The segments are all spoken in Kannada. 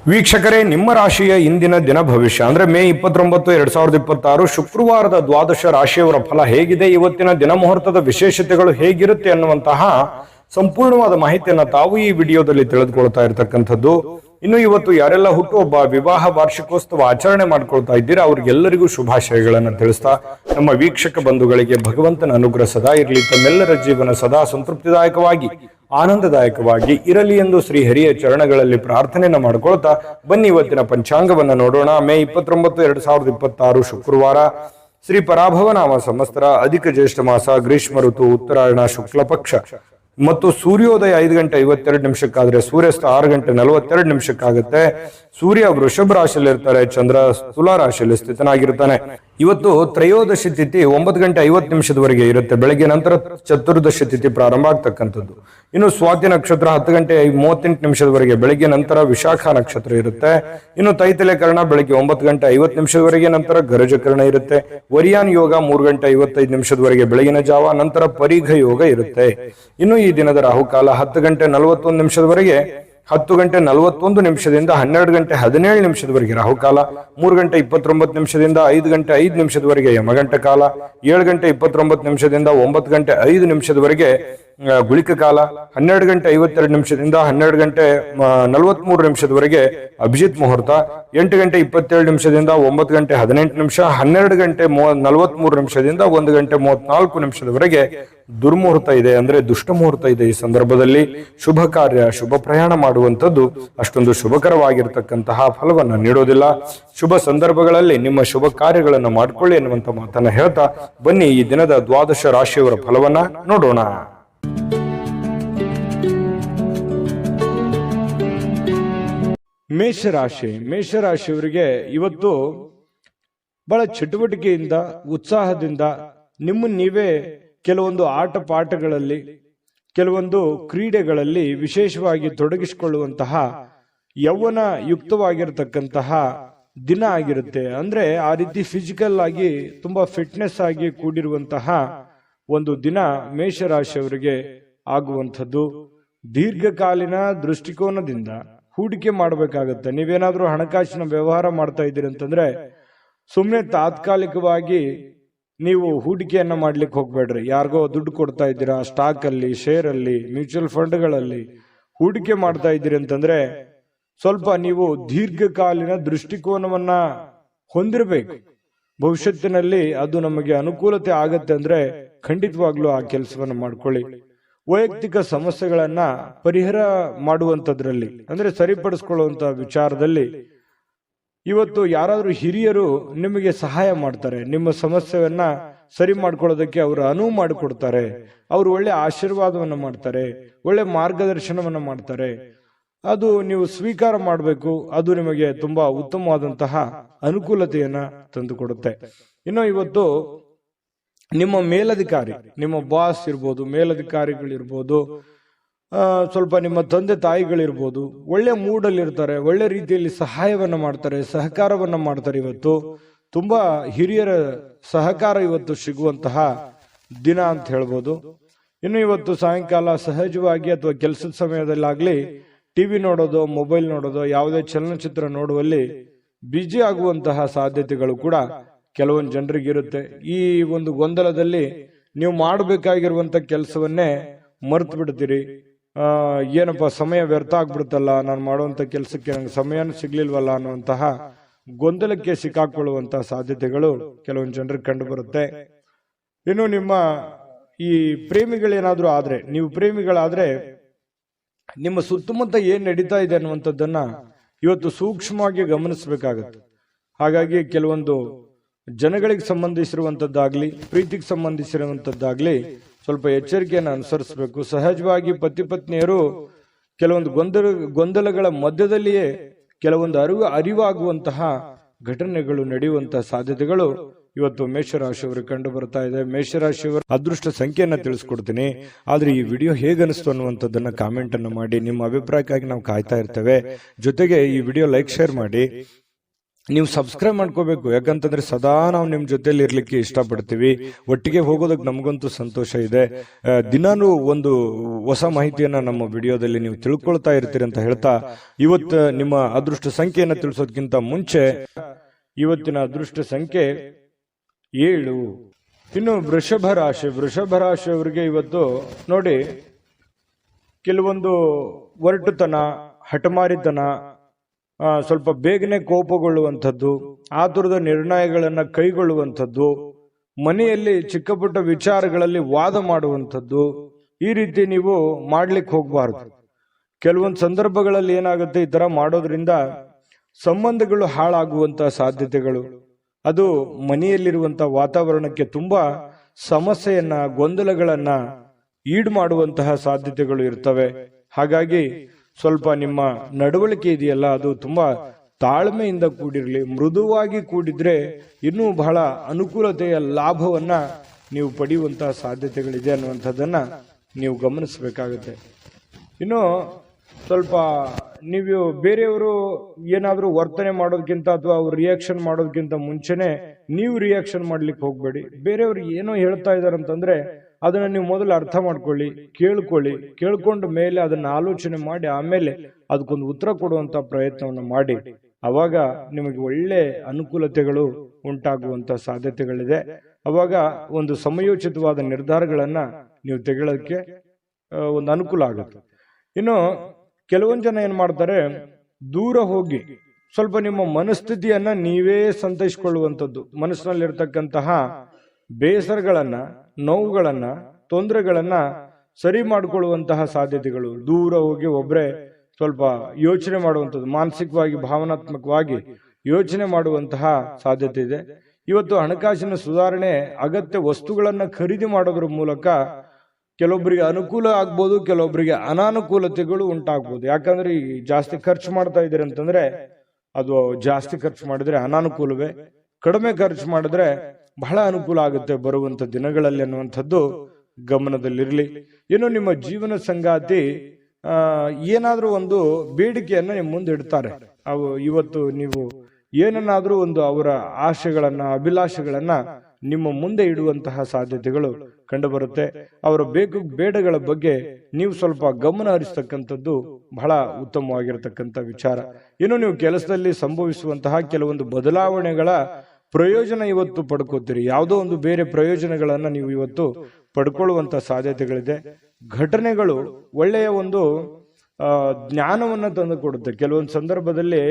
ವೀಕ್ಷಕರೇ, ನಿಮ್ಮ ರಾಶಿಯ ಇಂದಿನ ದಿನ ಭವಿಷ್ಯ ಅಂದ್ರೆ ಮೇ 29, 2026 ಶುಕ್ರವಾರದ ದ್ವಾದಶ ರಾಶಿಯವರ ಫಲ ಹೇಗಿದೆ, ಇವತ್ತಿನ ದಿನ ಮುಹೂರ್ತದ ವಿಶೇಷತೆಗಳು ಹೇಗಿರುತ್ತೆ ಅನ್ನುವಂತಹ ಸಂಪೂರ್ಣವಾದ ಮಾಹಿತಿಯನ್ನ ತಾವು ಈ ವಿಡಿಯೋದಲ್ಲಿ ತಿಳಿದುಕೊಳ್ತಾ ಇರತಕ್ಕಂಥದ್ದು. ಇನ್ನು ಇವತ್ತು ಯಾರೆಲ್ಲ ಹುಟ್ಟುಹಬ್ಬ, ವಿವಾಹ ವಾರ್ಷಿಕೋತ್ಸವ ಆಚರಣೆ ಮಾಡ್ಕೊಳ್ತಾ ಇದ್ದೀರಾ ಅವ್ರಿಗೆಲ್ಲರಿಗೂ ಶುಭಾಶಯಗಳನ್ನು ತಿಳಿಸ್ತಾ ನಮ್ಮ ವೀಕ್ಷಕ ಬಂಧುಗಳಿಗೆ ಭಗವಂತನ ಅನುಗ್ರಹ ಸದಾ ಇರಲಿ, ತಮ್ಮೆಲ್ಲರ ಜೀವನ ಸದಾ ಸಂತೃಪ್ತಿದಾಯಕವಾಗಿ ಆನಂದದಾಯಕವಾಗಿ ಇರಲಿ ಎಂದು ಶ್ರೀ ಹರಿಯ ಚರಣಗಳಲ್ಲಿ ಪ್ರಾರ್ಥನೆಯನ್ನ ಮಾಡ್ಕೊಳ್ತಾ ಬನ್ನಿ ಇವತ್ತಿನ ಪಂಚಾಂಗವನ್ನ ನೋಡೋಣ. ಮೇ 29, 2026 ಶುಕ್ರವಾರ, ಶ್ರೀ ಪರಾಭವನಾಮ ಸಂವತ್ಸರ, ಅಧಿಕ ಜ್ಯೇಷ್ಠ ಮಾಸ, ಗ್ರೀಷ್ಮ ಋತು, ಉತ್ತರಾಯಣ ಶುಕ್ಲ ಪಕ್ಷ ಮತ್ತು ಸೂರ್ಯೋದಯ 5:22 ಆದ್ರೆ ಸೂರ್ಯಾಸ್ತ 6:42 ಸೂರ್ಯ ವೃಷಭ ರಾಶಿಯಲ್ಲಿ ಇರ್ತಾರೆ, ಚಂದ್ರ ತುಲಾ ರಾಶಿಯಲ್ಲಿ ಸ್ಥಿತನಾಗಿರ್ತಾನೆ. ಇವತ್ತು ತ್ರಯೋದಶಿ ತಿಥಿ 9:50 ಇರುತ್ತೆ, ಬೆಳಗ್ಗೆ ನಂತರ ಚತುರ್ದಶಿ ತಿಥಿ ಪ್ರಾರಂಭ ಆಗ್ತಕ್ಕಂಥದ್ದು. ಇನ್ನು ಸ್ವಾತಿ ನಕ್ಷತ್ರ 10:38 ಬೆಳಗ್ಗೆ ನಂತರ ವಿಶಾಖ ನಕ್ಷತ್ರ ಇರುತ್ತೆ. ಇನ್ನು ತೈತಲೆಕರಣ ಬೆಳಗ್ಗೆ 9:50 ನಂತರ ಗರಜಕರಣ ಇರುತ್ತೆ. ವರಿಯಾನ್ ಯೋಗ 3:55 ಬೆಳಗಿನ ಜಾವ, ನಂತರ ಪರಿಘ ಯೋಗ ಇರುತ್ತೆ. ಇನ್ನು ಈ ದಿನದ ರಾಹುಕಾಲ 10:41 10:41 12:17 ರಾಹುಕಾಲ, 3:29 5:05 ಯಮಗಂಟ ಕಾಲ, 7:29 9:05 ಗುಳಿಕ ಕಾಲ, 12:52 12:43 ಅಭಿಜಿತ್ ಮುಹೂರ್ತ, 8:27 9:18 12:43 1:34 ದುರ್ಮುಹೂರ್ತ ಇದೆ, ಅಂದ್ರೆ ದುಷ್ಟ ಮುಹೂರ್ತ ಇದೆ. ಈ ಸಂದರ್ಭದಲ್ಲಿ ಶುಭ ಕಾರ್ಯ, ಶುಭ ಪ್ರಯಾಣ ಮಾಡುವಂಥದ್ದು ಅಷ್ಟೊಂದು ಶುಭಕರವಾಗಿರ್ತಕ್ಕಂತಹ ಫಲವನ್ನ ನೀಡೋದಿಲ್ಲ. ಶುಭ ಸಂದರ್ಭಗಳಲ್ಲಿ ನಿಮ್ಮ ಶುಭ ಕಾರ್ಯಗಳನ್ನು ಮಾಡಿಕೊಳ್ಳಿ ಎನ್ನುವಂತ ಮಾತನ್ನ ಹೇಳ್ತಾ ಬನ್ನಿ ಈ ದಿನದ ದ್ವಾದಶ ರಾಶಿಯವರ ಫಲವನ್ನ ನೋಡೋಣ. ಮೇಷರಾಶಿಯವರಿಗೆ ಇವತ್ತು ಬಹಳ ಚಟುವಟಿಕೆಯಿಂದ, ಉತ್ಸಾಹದಿಂದ ನಿಮ್ಮನ್ನು ನೀವೇ ಕೆಲವೊಂದು ಆಟ ಪಾಠಗಳಲ್ಲಿ, ಕೆಲವೊಂದು ಕ್ರೀಡೆಗಳಲ್ಲಿ ವಿಶೇಷವಾಗಿ ತೊಡಗಿಸಿಕೊಳ್ಳುವಂತಹ ಯೌವನ ಯುಕ್ತವಾಗಿರತಕ್ಕಂತಹ ದಿನ ಆಗಿರುತ್ತೆ. ಅಂದ್ರೆ ಆ ರೀತಿ ಫಿಸಿಕಲ್ ಆಗಿ ತುಂಬಾ ಫಿಟ್ನೆಸ್ ಆಗಿ ಕೂಡಿರುವಂತಹ ಒಂದು ದಿನ ಮೇಷರಾಶಿಯವರಿಗೆ ಆಗುವಂಥದ್ದು. ದೀರ್ಘಕಾಲೀನ ದೃಷ್ಟಿಕೋನದಿಂದ ಹೂಡಿಕೆ ಮಾಡಬೇಕಾಗತ್ತೆ. ನೀವೇನಾದ್ರೂ ಹಣಕಾಸಿನ ವ್ಯವಹಾರ ಮಾಡ್ತಾ ಇದ್ದೀರಿ ಅಂತಂದ್ರೆ ಸುಮ್ಮನೆ ತಾತ್ಕಾಲಿಕವಾಗಿ ನೀವು ಹೂಡಿಕೆಯನ್ನ ಮಾಡ್ಲಿಕ್ಕೆ ಹೋಗ್ಬೇಡ್ರಿ. ಯಾರಿಗೋ ದುಡ್ಡು ಕೊಡ್ತಾ ಇದ್ದೀರಾ, ಸ್ಟಾಕ್ ಅಲ್ಲಿ, ಶೇರ್ ಅಲ್ಲಿ, ಮ್ಯೂಚುವಲ್ ಫಂಡ್ಗಳಲ್ಲಿ ಹೂಡಿಕೆ ಮಾಡ್ತಾ ಇದ್ದೀರಿ ಅಂತಂದ್ರೆ ಸ್ವಲ್ಪ ನೀವು ದೀರ್ಘಕಾಲೀನ ದೃಷ್ಟಿಕೋನವನ್ನ ಹೊಂದಿರಬೇಕು. ಭವಿಷ್ಯತ್ತಿನಲ್ಲಿ ಅದು ನಮಗೆ ಅನುಕೂಲತೆ ಆಗತ್ತೆ ಅಂದ್ರೆ ಖಂಡಿತವಾಗ್ಲೂ ಆ ಕೆಲಸವನ್ನ ಮಾಡ್ಕೊಳ್ಳಿ. ವೈಯಕ್ತಿಕ ಸಮಸ್ಯೆಗಳನ್ನ ಪರಿಹಾರ ಮಾಡುವಂತದ್ರಲ್ಲಿ, ಅಂದ್ರೆ ಸರಿಪಡಿಸ್ಕೊಳ್ಳುವಂತ ವಿಚಾರದಲ್ಲಿ ಇವತ್ತು ಯಾರಾದ್ರೂ ಹಿರಿಯರು ನಿಮಗೆ ಸಹಾಯ ಮಾಡ್ತಾರೆ. ನಿಮ್ಮ ಸಮಸ್ಯೆಯನ್ನ ಸರಿ ಮಾಡ್ಕೊಳ್ಳೋದಕ್ಕೆ ಅವರು ಅನುವು ಮಾಡಿಕೊಡ್ತಾರೆ. ಅವರು ಒಳ್ಳೆ ಆಶೀರ್ವಾದವನ್ನ ಮಾಡ್ತಾರೆ, ಒಳ್ಳೆ ಮಾರ್ಗದರ್ಶನವನ್ನ ಮಾಡ್ತಾರೆ. ಅದು ನೀವು ಸ್ವೀಕಾರ ಮಾಡಬೇಕು. ಅದು ನಿಮಗೆ ತುಂಬಾ ಉತ್ತಮವಾದಂತಹ ಅನುಕೂಲತೆಯನ್ನ ತಂದುಕೊಡುತ್ತೆ. ಇನ್ನು ಇವತ್ತು ನಿಮ್ಮ ಮೇಲಧಿಕಾರಿ, ನಿಮ್ಮ ಬಾಸ್ ಇರ್ಬೋದು, ಮೇಲಧಿಕಾರಿಗಳಿರ್ಬೋದು, ಸ್ವಲ್ಪ ನಿಮ್ಮ ತಂದೆ ತಾಯಿಗಳಿರ್ಬೋದು, ಒಳ್ಳೆ ಮೂಡಲ್ಲಿ ಇರ್ತಾರೆ, ಒಳ್ಳೆ ರೀತಿಯಲ್ಲಿ ಸಹಾಯವನ್ನ ಮಾಡ್ತಾರೆ, ಸಹಕಾರವನ್ನ ಮಾಡ್ತಾರೆ. ಇವತ್ತು ತುಂಬಾ ಹಿರಿಯರ ಸಹಕಾರ ಇವತ್ತು ಸಿಗುವಂತಹ ದಿನ ಅಂತ ಹೇಳ್ಬೋದು. ಇನ್ನು ಇವತ್ತು ಸಾಯಂಕಾಲ ಸಹಜವಾಗಿ ಅಥವಾ ಕೆಲಸದ ಸಮಯದಲ್ಲಾಗ್ಲಿ ಟಿವಿ ನೋಡೋದು, ಮೊಬೈಲ್ ನೋಡೋದು, ಯಾವುದೇ ಚಲನಚಿತ್ರ ನೋಡುವಲ್ಲಿ ಬ್ಯುಸಿ ಆಗುವಂತಹ ಸಾಧ್ಯತೆಗಳು ಕೂಡ ಕೆಲವೊಂದು ಜನರಿಗಿರುತ್ತೆ. ಈ ಒಂದು ಗೊಂದಲದಲ್ಲಿ ನೀವು ಮಾಡಬೇಕಾಗಿರುವಂತ ಕೆಲಸವನ್ನೇ ಮರ್ತು ಬಿಡ್ತೀರಿ. ಏನಪ್ಪ ಸಮಯ ವ್ಯರ್ಥ ಆಗ್ಬಿಡುತ್ತಲ್ಲ, ನಾನು ಮಾಡುವಂತ ಕೆಲಸಕ್ಕೆ ನಂಗೆ ಸಮಯನೂ ಸಿಗ್ಲಿಲ್ವಲ್ಲ ಅನ್ನುವಂತಹ ಗೊಂದಲಕ್ಕೆ ಸಿಕ್ಕಾಕೊಳ್ಳುವಂತಹ ಸಾಧ್ಯತೆಗಳು ಕೆಲವೊಂದು ಜನರಿಗೆ ಕಂಡು ಬರುತ್ತೆ. ಇನ್ನು ನಿಮ್ಮ ಈ ಪ್ರೇಮಿಗಳೇನಾದ್ರೂ ಆದ್ರೆ, ನೀವು ಪ್ರೇಮಿಗಳಾದ್ರೆ ನಿಮ್ಮ ಸುತ್ತಮುತ್ತ ಏನ್ ನಡೀತಾ ಇದೆ ಅನ್ನುವಂಥದ್ದನ್ನ ಇವತ್ತು ಸೂಕ್ಷ್ಮವಾಗಿ ಗಮನಿಸಬೇಕಾಗತ್ತೆ. ಹಾಗಾಗಿ ಕೆಲವೊಂದು ಜನಗಳಿಗೆ ಸಂಬಂಧಿಸಿರುವಂತದ್ದಾಗ್ಲಿ, ಪ್ರೀತಿಗೆ ಸಂಬಂಧಿಸಿರುವಂತದ್ದಾಗ್ಲಿ ಸ್ವಲ್ಪ ಎಚ್ಚರಿಕೆಯನ್ನು ಅನುಸರಿಸಬೇಕು. ಸಹಜವಾಗಿ ಪತಿ ಪತ್ನಿಯರು ಕೆಲವೊಂದು ಗೊಂದಲಗಳ ಮಧ್ಯದಲ್ಲಿಯೇ ಕೆಲವೊಂದು ಅರಿವಾಗುವಂತಹ ಘಟನೆಗಳು ನಡೆಯುವಂತಹ ಸಾಧ್ಯತೆಗಳು ಇವತ್ತು ಮೇಷರಾಶಿಯವರು ಕಂಡು ಬರ್ತಾ ಇದೆ. ಮೇಷರಾಶಿಯವರ ಅದೃಷ್ಟ ಸಂಖ್ಯೆಯನ್ನ ತಿಳಿಸ್ಕೊಡ್ತೀನಿ. ಆದ್ರೆ ಈ ವಿಡಿಯೋ ಹೇಗನಿಸ್ತು ಅನ್ನುವಂಥದ್ದನ್ನ ಕಾಮೆಂಟ್ ಅನ್ನು ಮಾಡಿ. ನಿಮ್ಮ ಅಭಿಪ್ರಾಯಕ್ಕಾಗಿ ನಾವು ಕಾಯ್ತಾ ಇರ್ತೇವೆ. ಜೊತೆಗೆ ಈ ವಿಡಿಯೋ ಲೈಕ್, ಶೇರ್ ಮಾಡಿ. ನೀವು ಸಬ್ಸ್ಕ್ರೈಬ್ ಮಾಡ್ಕೋಬೇಕು. ಯಾಕಂತಂದ್ರೆ ಸದಾ ನಾವು ನಿಮ್ ಜೊತೆಲಿ ಇರ್ಲಿಕ್ಕೆ ಇಷ್ಟಪಡ್ತೀವಿ. ಒಟ್ಟಿಗೆ ಹೋಗೋದಕ್ಕೆ ನಮಗಂತೂ ಸಂತೋಷ ಇದೆ. ದಿನಾನು ಒಂದು ಹೊಸ ಮಾಹಿತಿಯನ್ನ ನಮ್ಮ ವಿಡಿಯೋದಲ್ಲಿ ನೀವು ತಿಳ್ಕೊಳ್ತಾ ಇರ್ತೀರಿ ಅಂತ ಹೇಳ್ತಾ, ಇವತ್ತು ನಿಮ್ಮ ಅದೃಷ್ಟ ಸಂಖ್ಯೆಯನ್ನ ತಿಳಿಸೋದಕ್ಕಿಂತ ಮುಂಚೆ ಇವತ್ತಿನ ಅದೃಷ್ಟ ಸಂಖ್ಯೆ 7. ಇನ್ನು ವೃಷಭ ರಾಶಿಯವರಿಗೆ ಇವತ್ತು ನೋಡಿ, ಕೆಲವೊಂದು ಒರಟುತನ, ಹಠಮಾರಿತನ, ಸ್ವಲ್ಪ ಬೇಗನೆ ಕೋಪಗೊಳ್ಳುವಂಥದ್ದು, ಆತುರದ ನಿರ್ಣಯಗಳನ್ನ ಕೈಗೊಳ್ಳುವಂಥದ್ದು, ಮನೆಯಲ್ಲಿ ಚಿಕ್ಕ ಪುಟ್ಟ ವಿಚಾರಗಳಲ್ಲಿ ವಾದ ಮಾಡುವಂಥದ್ದು, ಈ ರೀತಿ ನೀವು ಮಾಡ್ಲಿಕ್ಕೆ ಹೋಗಬಾರ್ದು. ಕೆಲವೊಂದು ಸಂದರ್ಭಗಳಲ್ಲಿ ಏನಾಗುತ್ತೆ, ಈ ತರ ಮಾಡೋದ್ರಿಂದ ಸಂಬಂಧಗಳು ಹಾಳಾಗುವಂತಹ ಸಾಧ್ಯತೆಗಳು, ಅದು ಮನೆಯಲ್ಲಿರುವಂತಹ ವಾತಾವರಣಕ್ಕೆ ತುಂಬಾ ಸಮಸ್ಯೆಯನ್ನ, ಗೊಂದಲಗಳನ್ನ ಈಡು ಮಾಡುವಂತಹ ಸಾಧ್ಯತೆಗಳು ಇರ್ತವೆ. ಹಾಗಾಗಿ ಸ್ವಲ್ಪ ನಿಮ್ಮ ನಡವಳಿಕೆ ಇದೆಯಲ್ಲ, ಅದು ತುಂಬಾ ತಾಳ್ಮೆಯಿಂದ ಕೂಡಿರಲಿ. ಮೃದುವಾಗಿ ಕೂಡಿದ್ರೆ ಇನ್ನೂ ಬಹಳ ಅನುಕೂಲತೆಯ ಲಾಭವನ್ನ ನೀವು ಪಡೆಯುವಂತಹ ಸಾಧ್ಯತೆಗಳಿದೆ ಅನ್ನುವಂಥದ್ದನ್ನ ನೀವು ಗಮನಿಸಬೇಕಾಗುತ್ತೆ. ಇನ್ನು ಸ್ವಲ್ಪ ನೀವು ಬೇರೆಯವರು ಏನಾದ್ರೂ ವರ್ತನೆ ಮಾಡೋದಕ್ಕಿಂತ ಅಥವಾ ಅವ್ರು ರಿಯಾಕ್ಷನ್ ಮಾಡೋದಕ್ಕಿಂತ ಮುಂಚೆನೆ ನೀವು ರಿಯಾಕ್ಷನ್ ಮಾಡ್ಲಿಕ್ಕೆ ಹೋಗ್ಬೇಡಿ. ಬೇರೆಯವ್ರು ಏನೋ ಹೇಳ್ತಾ ಇದಾರೆ ಅಂತಂದ್ರೆ ಅದನ್ನ ನೀವು ಮೊದಲು ಅರ್ಥ ಮಾಡ್ಕೊಳ್ಳಿ, ಕೇಳ್ಕೊಂಡ ಮೇಲೆ ಅದನ್ನ ಆಲೋಚನೆ ಮಾಡಿ ಆಮೇಲೆ ಅದಕ್ಕೊಂದು ಉತ್ತರ ಕೊಡುವಂತ ಪ್ರಯತ್ನವನ್ನು ಮಾಡಿ. ಅವಾಗ ನಿಮಗೆ ಒಳ್ಳೆ ಅನುಕೂಲತೆಗಳು ಉಂಟಾಗುವಂತ ಸಾಧ್ಯತೆಗಳಿದೆ. ಅವಾಗ ಒಂದು ಸಮಯೋಚಿತವಾದ ನಿರ್ಧಾರಗಳನ್ನ ನೀವು ತೆಗೊಳ್ಳೋದಕ್ಕೆ ಒಂದು ಅನುಕೂಲ ಆಗುತ್ತೆ. ಇನ್ನು ಕೆಲವೊಂದು ಜನ ಏನ್ ಮಾಡ್ತಾರೆ, ದೂರ ಹೋಗಿ ಸ್ವಲ್ಪ ನಿಮ್ಮ ಮನಸ್ಥಿತಿಯನ್ನ ನೀವೇ ಸಂತೈಸಿಕೊಳ್ಳುವಂಥದ್ದು, ಮನಸ್ಸಿನಲ್ಲಿರ್ತಕ್ಕಂತಹ ಬೇಸರಗಳನ್ನ, ನೋವುಗಳನ್ನ, ತೊಂದರೆಗಳನ್ನ ಸರಿ ಮಾಡಿಕೊಳ್ಳುವಂತಹ ಸಾಧ್ಯತೆಗಳು. ದೂರ ಹೋಗಿ ಒಬ್ರೆ ಸ್ವಲ್ಪ ಯೋಚನೆ ಮಾಡುವಂಥದ್ದು, ಮಾನಸಿಕವಾಗಿ ಭಾವನಾತ್ಮಕವಾಗಿ ಯೋಚನೆ ಮಾಡುವಂತಹ ಸಾಧ್ಯತೆ ಇದೆ. ಇವತ್ತು ಹಣಕಾಸಿನ ಸುಧಾರಣೆ, ಅಗತ್ಯ ವಸ್ತುಗಳನ್ನ ಖರೀದಿ ಮಾಡೋದ್ರ ಮೂಲಕ ಕೆಲವೊಬ್ಬರಿಗೆ ಅನುಕೂಲ ಆಗ್ಬೋದು, ಕೆಲವೊಬ್ಬರಿಗೆ ಅನಾನುಕೂಲತೆಗಳು ಉಂಟಾಗ್ಬೋದು. ಯಾಕಂದ್ರೆ ಈ ಜಾಸ್ತಿ ಖರ್ಚು ಮಾಡ್ತಾ ಇದ್ದೀರಿ ಅಂತಂದ್ರೆ ಅದು ಜಾಸ್ತಿ ಖರ್ಚು ಮಾಡಿದ್ರೆ ಅನಾನುಕೂಲವೇ, ಕಡಿಮೆ ಖರ್ಚು ಮಾಡಿದ್ರೆ ಬಹಳ ಅನುಕೂಲ ಆಗುತ್ತೆ ಬರುವಂತ ದಿನಗಳಲ್ಲಿ ಅನ್ನುವಂಥದ್ದು ಗಮನದಲ್ಲಿರ್ಲಿ. ಇನ್ನು ನಿಮ್ಮ ಜೀವನ ಸಂಗಾತಿ ಏನಾದ್ರೂ ಒಂದು ಬೇಡಿಕೆಯನ್ನ ನಿಮ್ಮ ಮುಂದೆ ಇಡ್ತಾರೆ. ಅವು ಇವತ್ತು ನೀವು ಏನನ್ನಾದ್ರೂ ಒಂದು ಅವರ ಆಶೆಗಳನ್ನ, ಅಭಿಲಾಷೆಗಳನ್ನ ನಿಮ್ಮ ಮುಂದೆ ಇಡುವಂತಹ ಸಾಧ್ಯತೆಗಳು ಕಂಡುಬರುತ್ತೆ. ಅವರ ಬೇಡಗಳ ಬಗ್ಗೆ ನೀವು ಸ್ವಲ್ಪ ಗಮನ ಹರಿಸ್ತಕ್ಕಂಥದ್ದು ಬಹಳ ಉತ್ತಮವಾಗಿರತಕ್ಕಂಥ ವಿಚಾರ. ಇನ್ನು ನೀವು ಕೆಲಸದಲ್ಲಿ ಸಂಭವಿಸುವಂತಹ ಕೆಲವೊಂದು ಬದಲಾವಣೆಗಳ ಪ್ರಯೋಜನ ಇವತ್ತು ಪಡ್ಕೋತೀರಿ. ಯಾವುದೋ ಒಂದು ಬೇರೆ ಪ್ರಯೋಜನಗಳನ್ನ ನೀವು ಇವತ್ತು ಪಡ್ಕೊಳ್ಳುವಂತ ಸಾಧ್ಯತೆಗಳಿದೆ. ಘಟನೆಗಳು ಒಳ್ಳೆಯ ಒಂದು ಜ್ಞಾನವನ್ನ ತಂದು ಕೊಡುತ್ತೆ. ಕೆಲವೊಂದು ಸಂದರ್ಭದಲ್ಲಿ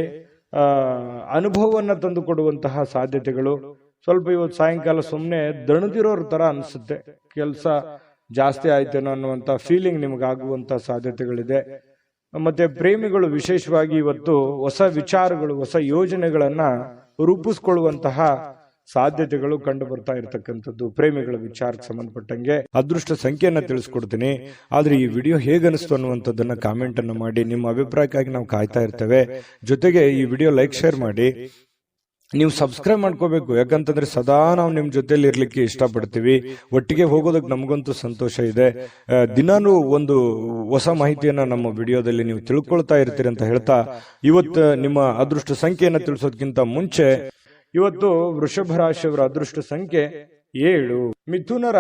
ಅನುಭವವನ್ನ ತಂದು ಕೊಡುವಂತಹ ಸಾಧ್ಯತೆಗಳು. ಸ್ವಲ್ಪ ಇವತ್ತು ಸಾಯಂಕಾಲ ಸುಮ್ಮನೆ ದಣದಿರೋರ್ ತರ ಅನ್ಸುತ್ತೆ, ಕೆಲಸ ಜಾಸ್ತಿ ಆಯ್ತೇನೋ ಅನ್ನುವಂತ ಫೀಲಿಂಗ್ ನಿಮಗಾಗುವಂತ ಸಾಧ್ಯತೆಗಳಿದೆ. ಮತ್ತೆ ಪ್ರೇಮಿಗಳು ವಿಶೇಷವಾಗಿ ಇವತ್ತು ಹೊಸ ವಿಚಾರಗಳು, ಹೊಸ ಯೋಜನೆಗಳನ್ನ ರೂಪಿಸ್ಕೊಳ್ಳುವಂತಹ ಸಾಧ್ಯತೆಗಳು ಕಂಡು ಬರ್ತಾ ಇರತಕ್ಕಂಥದ್ದು. ಪ್ರೇಮಿಗಳ ವಿಚಾರಕ್ಕೆ ಸಂಬಂಧಪಟ್ಟಂಗೆ ಅದೃಷ್ಟ ಸಂಖ್ಯೆಯನ್ನ ತಿಳಿಸ್ಕೊಡ್ತೀನಿ. ಆದ್ರೆ ಈ ವಿಡಿಯೋ ಹೇಗನಿಸ್ತು ಅನ್ನುವಂಥದ್ದನ್ನ ಕಾಮೆಂಟ್ ಅನ್ನು ಮಾಡಿ. ನಿಮ್ಮ ಅಭಿಪ್ರಾಯಕ್ಕಾಗಿ ನಾವು ಕಾಯ್ತಾ ಇರ್ತೇವೆ. ಜೊತೆಗೆ ಈ ವಿಡಿಯೋ ಲೈಕ್, ಶೇರ್ ಮಾಡಿ. ನೀವು ಸಬ್ಸ್ಕ್ರೈಬ್ ಮಾಡ್ಕೋಬೇಕು. ಯಾಕಂತಂದ್ರೆ ಸದಾ ನಾವು ನಿಮ್ ಜೊತೆಲಿ ಇರ್ಲಿಕ್ಕೆ ಇಷ್ಟಪಡ್ತೀವಿ. ಒಟ್ಟಿಗೆ ಹೋಗೋದಕ್ಕೆ ನಮಗಂತೂ ಸಂತೋಷ ಇದೆ. ದಿನಾನು ಒಂದು ಹೊಸ ಮಾಹಿತಿಯನ್ನ ನಮ್ಮ ವಿಡಿಯೋದಲ್ಲಿ ನೀವು ತಿಳ್ಕೊಳ್ತಾ ಇರ್ತೀರಿ ಅಂತ ಹೇಳ್ತಾ, ಇವತ್ತು ನಿಮ್ಮ ಅದೃಷ್ಟ ಸಂಖ್ಯೆಯನ್ನ ತಿಳಿಸೋದಕ್ಕಿಂತ ಮುಂಚೆ ಇವತ್ತು ವೃಷಭ ರಾಶಿಯವರ ಅದೃಷ್ಟ ಸಂಖ್ಯೆ 7. ಮಿಥುನ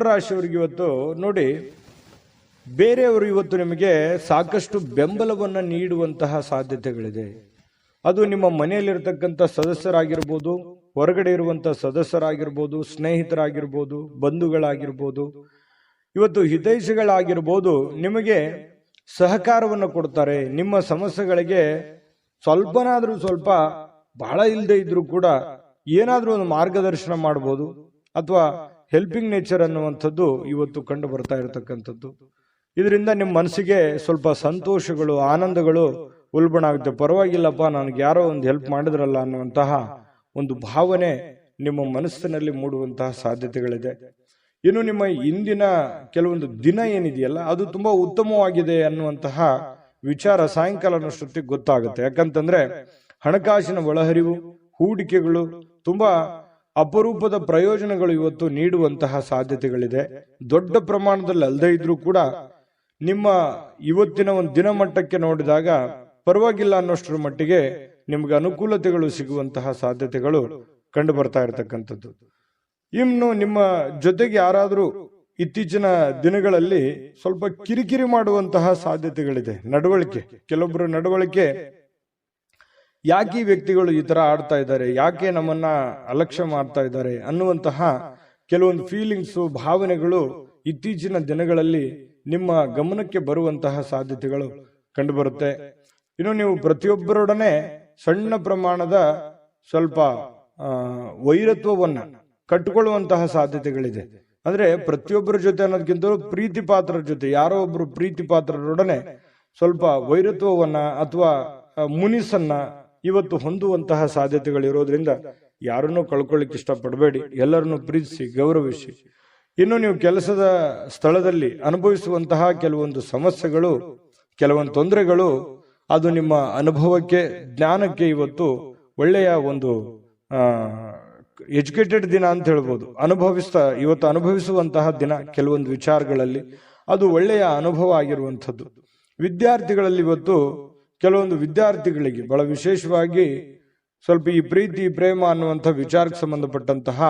ರಾಶಿಯವರಿಗೆ ಇವತ್ತು ನೋಡಿ, ಬೇರೆಯವರು ಇವತ್ತು ನಿಮಗೆ ಸಾಕಷ್ಟು ಬೆಂಬಲವನ್ನ ನೀಡುವಂತಹ ಸಾಧ್ಯತೆಗಳಿದೆ. ಅದು ನಿಮ್ಮ ಮನೆಯಲ್ಲಿರ್ತಕ್ಕಂಥ ಸದಸ್ಯರಾಗಿರ್ಬೋದು, ಹೊರಗಡೆ ಇರುವಂತಹ ಸದಸ್ಯರಾಗಿರ್ಬೋದು, ಸ್ನೇಹಿತರಾಗಿರ್ಬೋದು, ಬಂಧುಗಳಾಗಿರ್ಬೋದು, ಇವತ್ತು ಹಿತೈಷಿಗಳಾಗಿರ್ಬೋದು, ನಿಮಗೆ ಸಹಕಾರವನ್ನು ಕೊಡ್ತಾರೆ. ನಿಮ್ಮ ಸಮಸ್ಯೆಗಳಿಗೆ ಸ್ವಲ್ಪ ಬಹಳ ಇಲ್ಲದೆ ಇದ್ರೂ ಕೂಡ ಏನಾದ್ರೂ ಒಂದು ಮಾರ್ಗದರ್ಶನ ಮಾಡಬಹುದು, ಅಥವಾ ಹೆಲ್ಪಿಂಗ್ ನೇಚರ್ ಅನ್ನುವಂಥದ್ದು ಇವತ್ತು ಕಂಡು ಬರ್ತಾ ಇರತಕ್ಕಂಥದ್ದು. ಇದರಿಂದ ನಿಮ್ಮ ಮನಸ್ಸಿಗೆ ಸ್ವಲ್ಪ ಸಂತೋಷಗಳು, ಆನಂದಗಳು ಉಲ್ಬಣ ಆಗುತ್ತೆ. ಪರವಾಗಿಲ್ಲಪ್ಪ, ನನಗೆ ಯಾರೋ ಒಂದು ಹೆಲ್ಪ್ ಮಾಡಿದ್ರಲ್ಲ ಅನ್ನುವಂತಹ ಒಂದು ಭಾವನೆ ನಿಮ್ಮ ಮನಸ್ಸಿನಲ್ಲಿ ಮೂಡುವಂತಹ ಸಾಧ್ಯತೆಗಳಿದೆ. ಇನ್ನು ನಿಮ್ಮ ಇಂದಿನ ಕೆಲವೊಂದು ದಿನ ಏನಿದೆಯಲ್ಲ, ಅದು ತುಂಬಾ ಉತ್ತಮವಾಗಿದೆ ಅನ್ನುವಂತಹ ವಿಚಾರ ಸಾಯಂಕಾಲನಷ್ಟೊತ್ತಿಗೆ ಗೊತ್ತಾಗುತ್ತೆ. ಯಾಕಂತಂದ್ರೆ ಹಣಕಾಸಿನ ಒಳಹರಿವು, ಹೂಡಿಕೆಗಳು, ತುಂಬಾ ಅಪರೂಪದ ಪ್ರಯೋಜನಗಳು ಇವತ್ತು ನೀಡುವಂತಹ ಸಾಧ್ಯತೆಗಳಿದೆ. ದೊಡ್ಡ ಪ್ರಮಾಣದಲ್ಲಿ ಅಲ್ಲದೆ ಇದ್ರೂ ಕೂಡ ನಿಮ್ಮ ಇವತ್ತಿನ ಒಂದು ದಿನಮಟ್ಟಕ್ಕೆ ನೋಡಿದಾಗ ಪರವಾಗಿಲ್ಲ ಅನ್ನೋಷ್ಟರ ಮಟ್ಟಿಗೆ ನಿಮ್ಗೆ ಅನುಕೂಲತೆಗಳು ಸಿಗುವಂತಹ ಸಾಧ್ಯತೆಗಳು ಕಂಡು ಬರ್ತಾ ಇರತಕ್ಕಂಥದ್ದು. ಇನ್ನು ನಿಮ್ಮ ಜೊತೆಗೆ ಯಾರಾದರೂ ಇತ್ತೀಚಿನ ದಿನಗಳಲ್ಲಿ ಸ್ವಲ್ಪ ಕಿರಿಕಿರಿ ಮಾಡುವಂತಹ ಸಾಧ್ಯತೆಗಳಿದೆ. ನಡವಳಿಕೆ, ಕೆಲವೊಬ್ಬರು ನಡವಳಿಕೆ, ಯಾಕೆ ಈ ವ್ಯಕ್ತಿಗಳು ಈ ತರ ಆಡ್ತಾ ಇದ್ದಾರೆ, ಯಾಕೆ ನಮ್ಮನ್ನ ಅಲಕ್ಷ್ಯ ಮಾಡ್ತಾ ಇದ್ದಾರೆ ಅನ್ನುವಂತಹ ಕೆಲವೊಂದು ಫೀಲಿಂಗ್ಸು, ಭಾವನೆಗಳು ಇತ್ತೀಚಿನ ದಿನಗಳಲ್ಲಿ ನಿಮ್ಮ ಗಮನಕ್ಕೆ ಬರುವಂತಹ ಸಾಧ್ಯತೆಗಳು ಕಂಡುಬರುತ್ತೆ. ಇನ್ನು ನೀವು ಪ್ರತಿಯೊಬ್ಬರೊಡನೆ ಸಣ್ಣ ಪ್ರಮಾಣದ ಸ್ವಲ್ಪ ವೈರತ್ವವನ್ನ ಕಟ್ಟಿಕೊಳ್ಳುವಂತಹ ಸಾಧ್ಯತೆಗಳಿದೆ. ಅಂದ್ರೆ ಪ್ರತಿಯೊಬ್ಬರ ಜೊತೆ ಅನ್ನೋದಕ್ಕಿಂತಲೂ ಪ್ರೀತಿ ಪಾತ್ರರ ಜೊತೆ, ಯಾರೋ ಒಬ್ರು ಪ್ರೀತಿ ಪಾತ್ರರೊಡನೆ ಸ್ವಲ್ಪ ವೈರತ್ವವನ್ನ ಅಥವಾ ಮುನಿಸನ್ನ ಇವತ್ತು ಹೊಂದುವಂತಹ ಸಾಧ್ಯತೆಗಳಿರೋದ್ರಿಂದ ಯಾರನ್ನೂ ಕಳ್ಕೊಳ್ಳಿಕ್ಕೆ ಇಷ್ಟಪಡಬೇಡಿ. ಎಲ್ಲರನ್ನು ಪ್ರೀತಿಸಿ, ಗೌರವಿಸಿ. ಇನ್ನು ನೀವು ಕೆಲಸದ ಸ್ಥಳದಲ್ಲಿ ಅನುಭವಿಸುವಂತಹ ಕೆಲವೊಂದು ಸಮಸ್ಯೆಗಳು, ಕೆಲವೊಂದು ತೊಂದರೆಗಳು, ಅದು ನಿಮ್ಮ ಅನುಭವಕ್ಕೆ, ಜ್ಞಾನಕ್ಕೆ ಇವತ್ತು ಒಳ್ಳೆಯ ಒಂದು ಎಜುಕೇಟೆಡ್ ದಿನ ಅಂತ ಹೇಳ್ಬೋದು. ಇವತ್ತು ಅನುಭವಿಸುವಂತಹ ದಿನ ಕೆಲವೊಂದು ವಿಚಾರಗಳಲ್ಲಿ ಅದು ಒಳ್ಳೆಯ ಅನುಭವ ಆಗಿರುವಂಥದ್ದು. ವಿದ್ಯಾರ್ಥಿಗಳಲ್ಲಿ ಇವತ್ತು ಕೆಲವೊಂದು ವಿದ್ಯಾರ್ಥಿಗಳಿಗೆ ಬಹಳ ವಿಶೇಷವಾಗಿ ಸ್ವಲ್ಪ ಈ ಪ್ರೀತಿ ಪ್ರೇಮ ಅನ್ನುವಂಥ ವಿಚಾರಕ್ಕೆ ಸಂಬಂಧಪಟ್ಟಂತಹ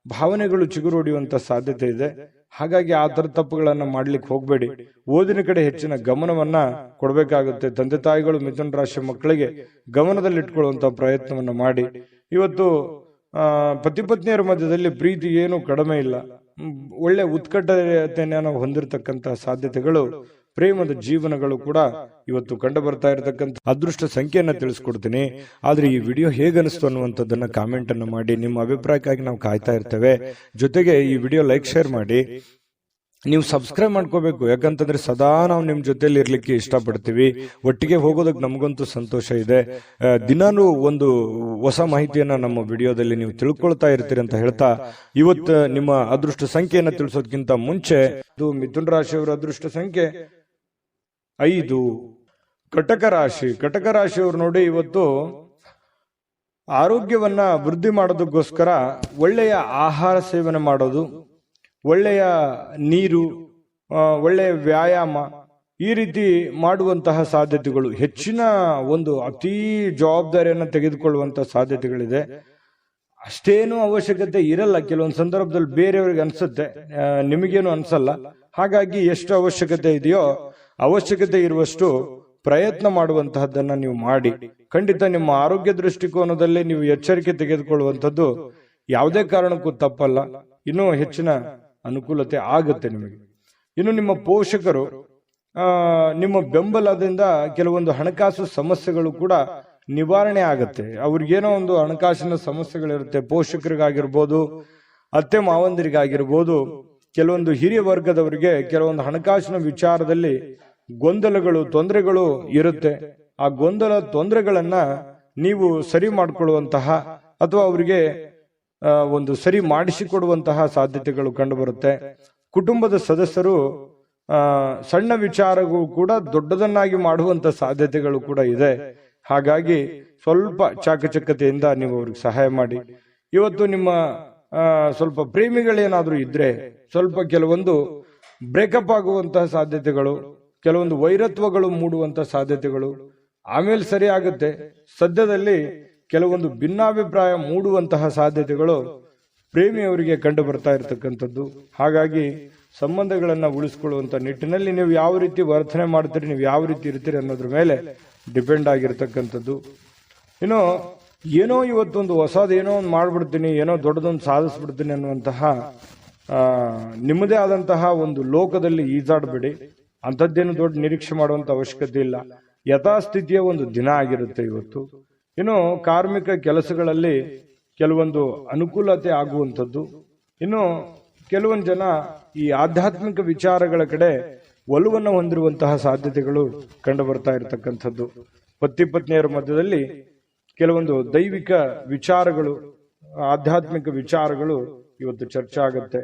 ಭಾವನೆಗಳು ಚಿಗುರೊಡೆಯುವಂತ ಸಾಧ್ಯತೆ ಇದೆ. ಹಾಗಾಗಿ ಆ ತರ ತಪ್ಪುಗಳನ್ನ ಮಾಡ್ಲಿಕ್ಕೆ ಹೋಗ್ಬೇಡಿ. ಓದಿನ ಕಡೆ ಹೆಚ್ಚಿನ ಗಮನವನ್ನ ಕೊಡಬೇಕಾಗುತ್ತೆ. ತಂದೆ ತಾಯಿಗಳು ಮಿಥುನ ರಾಶಿ ಮಕ್ಕಳಿಗೆ ಗಮನದಲ್ಲಿಟ್ಕೊಳ್ಳುವಂತ ಪ್ರಯತ್ನವನ್ನ ಮಾಡಿ. ಇವತ್ತು ಪತಿ ಪತ್ನಿಯರ ಮಧ್ಯದಲ್ಲಿ ಪ್ರೀತಿ ಏನು ಕಡಿಮೆ ಇಲ್ಲ, ಒಳ್ಳೆ ಉತ್ಕಟತೆಯನ್ನು ಹೊಂದಿರತಕ್ಕಂತ ಸಾಧ್ಯತೆಗಳು, ಪ್ರೇಮದ ಜೀವನಗಳು ಕೂಡ ಇವತ್ತು ಕಂಡು ಬರ್ತಾ ಇರತಕ್ಕಂಥ ಅದೃಷ್ಟ ಸಂಖ್ಯೆಯನ್ನ ತಿಳಿಸ್ಕೊಡ್ತೀನಿ. ಆದ್ರೆ ಈ ವಿಡಿಯೋ ಹೇಗನಿಸ್ತು ಅನ್ನುವಂಥದ್ದನ್ನ ಕಾಮೆಂಟ್ ಅನ್ನು ಮಾಡಿ. ನಿಮ್ಮ ಅಭಿಪ್ರಾಯಕ್ಕಾಗಿ ನಾವು ಕಾಯ್ತಾ ಇರ್ತೇವೆ. ಜೊತೆಗೆ ಈ ವಿಡಿಯೋ ಲೈಕ್, ಶೇರ್ ಮಾಡಿ. ನೀವು ಸಬ್ಸ್ಕ್ರೈಬ್ ಮಾಡ್ಕೋಬೇಕು, ಯಾಕಂತಂದ್ರೆ ಸದಾ ನಾವು ನಿಮ್ ಜೊತೆಲಿ ಇರ್ಲಿಕ್ಕೆ ಇಷ್ಟಪಡ್ತೀವಿ. ಒಟ್ಟಿಗೆ ಹೋಗೋದಕ್ಕೆ ನಮಗಂತೂ ಸಂತೋಷ ಇದೆ. ದಿನಾನು ಒಂದು ಹೊಸ ಮಾಹಿತಿಯನ್ನ ನಮ್ಮ ವಿಡಿಯೋದಲ್ಲಿ ನೀವು ತಿಳ್ಕೊಳ್ತಾ ಇರ್ತೀರಿ ಅಂತ ಹೇಳ್ತಾ, ಇವತ್ತು ನಿಮ್ಮ ಅದೃಷ್ಟ ಸಂಖ್ಯೆಯನ್ನ ತಿಳಿಸೋದಕ್ಕಿಂತ ಮುಂಚೆ ಮಿಥುನ ರಾಶಿಯವರ ಅದೃಷ್ಟ ಸಂಖ್ಯೆ 5. ಕಟಕ ರಾಶಿ. ಕಟಕ ರಾಶಿಯವರು ನೋಡಿ, ಇವತ್ತು ಆರೋಗ್ಯವನ್ನ ವೃದ್ಧಿ ಮಾಡೋದಕ್ಕೋಸ್ಕರ ಒಳ್ಳೆಯ ಆಹಾರ ಸೇವನೆ ಮಾಡೋದು, ಒಳ್ಳೆಯ ನೀರು, ಒಳ್ಳೆಯ ವ್ಯಾಯಾಮ, ಈ ರೀತಿ ಮಾಡುವಂತಹ ಸಾಧ್ಯತೆಗಳು, ಹೆಚ್ಚಿನ ಒಂದು ಅತೀ ಜವಾಬ್ದಾರಿಯನ್ನು ತೆಗೆದುಕೊಳ್ಳುವಂತಹ ಸಾಧ್ಯತೆಗಳಿದೆ. ಅಷ್ಟೇನು ಅವಶ್ಯಕತೆ ಇರಲ್ಲ. ಕೆಲವೊಂದು ಸಂದರ್ಭದಲ್ಲಿ ಬೇರೆಯವ್ರಿಗೆ ಅನ್ಸುತ್ತೆ, ನಿಮಗೇನು ಅನ್ಸಲ್ಲ. ಹಾಗಾಗಿ ಎಷ್ಟು ಅವಶ್ಯಕತೆ ಇದೆಯೋ ಅವಶ್ಯಕತೆ ಇರುವಷ್ಟು ಪ್ರಯತ್ನ ಮಾಡುವಂತಹದ್ದನ್ನ ನೀವು ಮಾಡಿ. ಖಂಡಿತ ನಿಮ್ಮ ಆರೋಗ್ಯ ದೃಷ್ಟಿಕೋನದಲ್ಲಿ ನೀವು ಎಚ್ಚರಿಕೆ ತೆಗೆದುಕೊಳ್ಳುವಂಥದ್ದು ಯಾವುದೇ ಕಾರಣಕ್ಕೂ ತಪ್ಪಲ್ಲ. ಇನ್ನೂ ಹೆಚ್ಚಿನ ಅನುಕೂಲತೆ ಆಗುತ್ತೆ ನಿಮಗೆ. ಇನ್ನು ನಿಮ್ಮ ಪೋಷಕರು ನಿಮ್ಮ ಬೆಂಬಲದಿಂದ ಕೆಲವೊಂದು ಹಣಕಾಸು ಸಮಸ್ಯೆಗಳು ಕೂಡ ನಿವಾರಣೆ ಆಗುತ್ತೆ. ಅವ್ರಿಗೇನೋ ಒಂದು ಹಣಕಾಸಿನ ಸಮಸ್ಯೆಗಳಿರುತ್ತೆ. ಪೋಷಕರಿಗಾಗಿರ್ಬೋದು, ಅತ್ತೆ ಮಾವಂದಿರಿಗಾಗಿರ್ಬೋದು, ಕೆಲವೊಂದು ಹಿರಿಯ ವರ್ಗದವರಿಗೆ ಕೆಲವೊಂದು ಹಣಕಾಸಿನ ವಿಚಾರದಲ್ಲಿ ಗೊಂದಲಗಳು, ತೊಂದರೆಗಳು ಇರುತ್ತೆ. ಆ ಗೊಂದಲ ತೊಂದರೆಗಳನ್ನ ನೀವು ಸರಿ ಮಾಡಿಕೊಳ್ಳುವಂತಹ ಅಥವಾ ಅವರಿಗೆ ಒಂದು ಸರಿ ಮಾಡಿಸಿಕೊಡುವಂತಹ ಸಾಧ್ಯತೆಗಳು ಕಂಡುಬರುತ್ತೆ. ಕುಟುಂಬದ ಸದಸ್ಯರು ಸಣ್ಣ ವಿಚಾರಗಳು ಕೂಡ ದೊಡ್ಡದನ್ನಾಗಿ ಮಾಡುವಂತ ಸಾಧ್ಯತೆಗಳು ಕೂಡ ಇದೆ. ಹಾಗಾಗಿ ಸ್ವಲ್ಪ ಚಾಕಚಕ್ಯತೆಯಿಂದ ನೀವು ಅವ್ರಿಗೆ ಸಹಾಯ ಮಾಡಿ. ಇವತ್ತು ನಿಮ್ಮ ಸ್ವಲ್ಪ ಪ್ರೇಮಿಗಳೇನಾದ್ರೂ ಇದ್ರೆ ಸ್ವಲ್ಪ ಕೆಲವೊಂದು ಬ್ರೇಕಪ್ ಆಗುವಂತಹ ಸಾಧ್ಯತೆಗಳು, ಕೆಲವೊಂದು ವೈರತ್ವಗಳು ಮೂಡುವಂತಹ ಸಾಧ್ಯತೆಗಳು ಆಮೇಲೆ ಸರಿ ಆಗುತ್ತೆ. ಸದ್ಯದಲ್ಲಿ ಕೆಲವೊಂದು ಭಿನ್ನಾಭಿಪ್ರಾಯ ಮೂಡುವಂತಹ ಸಾಧ್ಯತೆಗಳು ಪ್ರೇಮಿಯವರಿಗೆ ಕಂಡು ಬರ್ತಾ ಇರತಕ್ಕಂಥದ್ದು. ಹಾಗಾಗಿ ಸಂಬಂಧಗಳನ್ನ ಉಳಿಸ್ಕೊಳ್ಳುವಂತ ನಿಟ್ಟಿನಲ್ಲಿ ನೀವು ಯಾವ ರೀತಿ ವರ್ತನೆ ಮಾಡ್ತೀರಿ, ನೀವು ಯಾವ ರೀತಿ ಇರ್ತೀರಿ ಅನ್ನೋದ್ರ ಮೇಲೆ ಡಿಪೆಂಡ್ ಆಗಿರ್ತಕ್ಕಂಥದ್ದು. ಇನ್ನು ಏನೋ ಇವತ್ತೊಂದು ಹೊಸದೇನೋ ಒಂದು ಮಾಡ್ಬಿಡ್ತೀನಿ, ಏನೋ ದೊಡ್ಡದೊಂದು ಸಾಧಿಸ್ಬಿಡ್ತೀನಿ ಅನ್ನುವಂತಹ ನಿಮ್ಮದೇ ಆದಂತಹ ಒಂದು ಲೋಕದಲ್ಲಿ ಈಜಾಡಬೇಡಿ. ಅಂಥದ್ದೇನು ದೊಡ್ಡ ನಿರೀಕ್ಷೆ ಮಾಡುವಂತ ಅವಶ್ಯಕತೆ ಇಲ್ಲ. ಯಥಾಸ್ಥಿತಿಯ ಒಂದು ದಿನ ಆಗಿರುತ್ತೆ ಇವತ್ತು. ಇನ್ನು ಕಾರ್ಮಿಕ ಕೆಲಸಗಳಲ್ಲಿ ಕೆಲವೊಂದು ಅನುಕೂಲತೆ ಆಗುವಂಥದ್ದು. ಇನ್ನು ಕೆಲವೊಂದು ಜನ ಈ ಆಧ್ಯಾತ್ಮಿಕ ವಿಚಾರಗಳ ಕಡೆ ಒಲವನ್ನು ಹೊಂದಿರುವಂತಹ ಸಾಧ್ಯತೆಗಳು ಕಂಡು ಬರ್ತಾ ಇರತಕ್ಕಂಥದ್ದು. ಪತಿ ಪತ್ನಿಯರ ಮಧ್ಯದಲ್ಲಿ ಕೆಲವೊಂದು ದೈವಿಕ ವಿಚಾರಗಳು, ಆಧ್ಯಾತ್ಮಿಕ ವಿಚಾರಗಳು ಇವತ್ತು ಚರ್ಚೆ ಆಗುತ್ತೆ.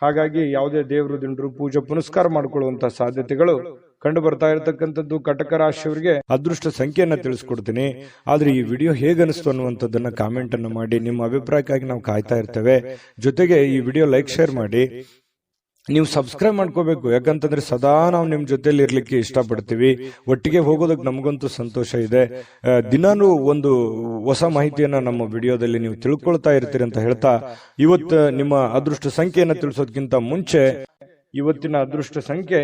ಹಾಗಾಗಿ ಯಾವುದೇ ದೇವರು ದಿಂಡ್ರು ಪೂಜೆ ಪುನಸ್ಕಾರ ಮಾಡಿಕೊಳ್ಳುವಂತಹ ಸಾಧ್ಯತೆಗಳು ಕಂಡು ಬರ್ತಾ ಇರತಕ್ಕಂಥದ್ದು. ಕಟಕ ರಾಶಿಯವರಿಗೆ ಅದೃಷ್ಟ ಸಂಖ್ಯೆಯನ್ನ ತಿಳಿಸ್ಕೊಡ್ತೀನಿ. ಆದ್ರೆ ಈ ವಿಡಿಯೋ ಹೇಗನಿಸ್ತು ಅನ್ನುವಂಥದ್ದನ್ನ ಕಾಮೆಂಟ್ ಅನ್ನು ಮಾಡಿ. ನಿಮ್ಮ ಅಭಿಪ್ರಾಯಕ್ಕಾಗಿ ನಾವು ಕಾಯ್ತಾ ಇರ್ತೇವೆ. ಜೊತೆಗೆ ಈ ವಿಡಿಯೋ ಲೈಕ್, ಶೇರ್ ಮಾಡಿ. ನೀವು ಸಬ್ಸ್ಕ್ರೈಬ್ ಮಾಡ್ಕೋಬೇಕು. ಯಾಕಂತಂದ್ರೆ ಸದಾ ನಾವು ನಿಮ್ ಜೊತೆಲಿ ಇರ್ಲಿಕ್ಕೆ ಇಷ್ಟಪಡ್ತೀವಿ. ಒಟ್ಟಿಗೆ ಹೋಗೋದಕ್ಕೆ ನಮಗಂತೂ ಸಂತೋಷ ಇದೆ. ದಿನಾನು ಒಂದು ಹೊಸ ಮಾಹಿತಿಯನ್ನ ನಮ್ಮ ವಿಡಿಯೋದಲ್ಲಿ ನೀವು ತಿಳ್ಕೊಳ್ತಾ ಇರ್ತೀರಿ ಅಂತ ಹೇಳ್ತಾ, ಇವತ್ತು ನಿಮ್ಮ ಅದೃಷ್ಟ ಸಂಖ್ಯೆಯನ್ನು ತಿಳಿಸೋದಕ್ಕಿಂತ ಮುಂಚೆ ಇವತ್ತಿನ ಅದೃಷ್ಟ ಸಂಖ್ಯೆ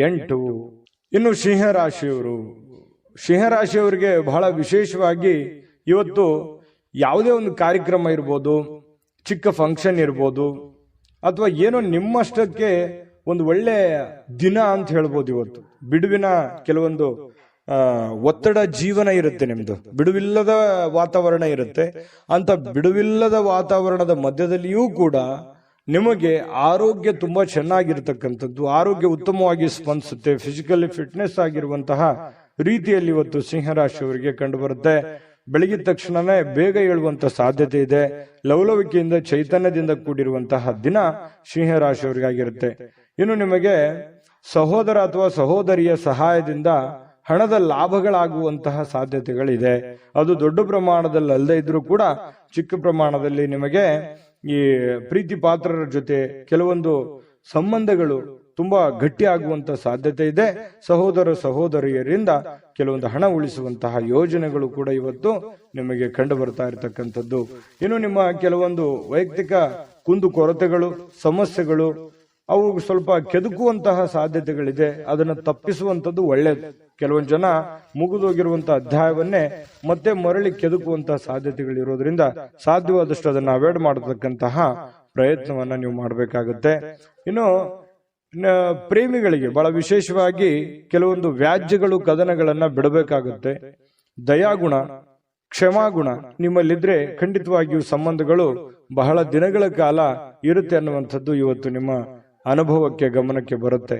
8. ಇನ್ನು ಸಿಂಹರಾಶಿಯವರಿಗೆ ಬಹಳ ವಿಶೇಷವಾಗಿ ಇವತ್ತು ಯಾವುದೇ ಒಂದು ಕಾರ್ಯಕ್ರಮ ಇರ್ಬೋದು, ಚಿಕ್ಕ ಫಂಕ್ಷನ್ ಇರ್ಬೋದು, ಅಥವಾ ಏನೋ ನಿಮ್ಮಷ್ಟಕ್ಕೆ ಒಂದು ಒಳ್ಳೆ ದಿನ ಅಂತ ಹೇಳ್ಬೋದು. ಇವತ್ತು ಬಿಡುವಿನ ಕೆಲವೊಂದು ಒತ್ತಡ ಜೀವನ ಇರುತ್ತೆ, ನಿಮ್ದು ಬಿಡುವಿಲ್ಲದ ವಾತಾವರಣ ಇರುತ್ತೆ. ಅಂತ ಬಿಡುವಿಲ್ಲದ ವಾತಾವರಣದ ಮಧ್ಯದಲ್ಲಿಯೂ ಕೂಡ ನಿಮಗೆ ಆರೋಗ್ಯ ತುಂಬಾ ಚೆನ್ನಾಗಿರ್ತಕ್ಕಂಥದ್ದು, ಆರೋಗ್ಯ ಉತ್ತಮವಾಗಿ ಸ್ಪಂದಿಸುತ್ತೆ. ಫಿಸಿಕಲಿ ಫಿಟ್ನೆಸ್ ಆಗಿರುವಂತಹ ರೀತಿಯಲ್ಲಿ ಇವತ್ತು ಸಿಂಹರಾಶಿಯವರಿಗೆ ಕಂಡು ಬರುತ್ತೆ. ಬೆಳಗಿದ ತಕ್ಷಣನೇ ಬೇಗ ಏಳುವಂತ ಸಾಧ್ಯತೆ ಇದೆ. ಲವಲವಿಕೆಯಿಂದ ಚೈತನ್ಯದಿಂದ ಕೂಡಿರುವಂತಹ ದಿನ ಸಿಂಹರಾಶಿಯವರಿಗಾಗಿರುತ್ತೆ. ಇನ್ನು ನಿಮಗೆ ಸಹೋದರ ಅಥವಾ ಸಹೋದರಿಯ ಸಹಾಯದಿಂದ ಹಣದ ಲಾಭಗಳಾಗುವಂತಹ ಸಾಧ್ಯತೆಗಳಿದೆ. ಅದು ದೊಡ್ಡ ಪ್ರಮಾಣದಲ್ಲಿ ಅಲ್ಲದೆ ಇದ್ರೂ ಕೂಡ ಚಿಕ್ಕ ಪ್ರಮಾಣದಲ್ಲಿ ನಿಮಗೆ ಈ ಪ್ರೀತಿ ಪಾತ್ರರ ಜೊತೆ ಕೆಲವೊಂದು ಸಂಬಂಧಗಳು ತುಂಬಾ ಗಟ್ಟಿ ಆಗುವಂತ ಸಾಧ್ಯತೆ ಇದೆ. ಸಹೋದರ ಸಹೋದರಿಯರಿಂದ ಕೆಲವೊಂದು ಹಣ ಉಳಿಸುವಂತಹ ಯೋಜನೆಗಳು ಕೂಡ ಇವತ್ತು ನಿಮಗೆ ಕಂಡು ಬರ್ತಾ ಇರತಕ್ಕಂಥದ್ದು. ಇನ್ನು ನಿಮ್ಮ ಕೆಲವೊಂದು ವೈಯಕ್ತಿಕ ಕುಂದು ಕೊರತೆಗಳು, ಸಮಸ್ಯೆಗಳು ಅವು ಸ್ವಲ್ಪ ಕೆದಕುವಂತಹ ಸಾಧ್ಯತೆಗಳಿದೆ. ಅದನ್ನು ತಪ್ಪಿಸುವಂತದ್ದು ಒಳ್ಳೇದು. ಕೆಲವೊಂದು ಜನ ಮುಗಿದೋಗಿರುವಂತಹ ಅಧ್ಯಾಯವನ್ನೇ ಮತ್ತೆ ಮರಳಿ ಕೆದಕುವಂತಹ ಸಾಧ್ಯತೆಗಳಿರೋದ್ರಿಂದ ಸಾಧ್ಯವಾದಷ್ಟು ಅದನ್ನು ಅವಾಯ್ಡ್ ಮಾಡತಕ್ಕಂತಹ ಪ್ರಯತ್ನವನ್ನ ನೀವು ಮಾಡಬೇಕಾಗುತ್ತೆ. ಇನ್ನು ಪ್ರೇಮಿಗಳಿಗೆ ಬಹಳ ವಿಶೇಷವಾಗಿ ಕೆಲವೊಂದು ವ್ಯಾಜ್ಯಗಳು, ಕದನಗಳನ್ನ ಬಿಡಬೇಕಾಗುತ್ತೆ. ದಯಾಗುಣ, ಕ್ಷಮಾಗುಣ ನಿಮ್ಮಲ್ಲಿದ್ರೆ ಖಂಡಿತವಾಗಿಯೂ ಸಂಬಂಧಗಳು ಬಹಳ ದಿನಗಳ ಕಾಲ ಇರುತ್ತೆ ಅನ್ನುವಂಥದ್ದು ಇವತ್ತು ನಿಮ್ಮ ಅನುಭವಕ್ಕೆ, ಗಮನಕ್ಕೆ ಬರುತ್ತೆ.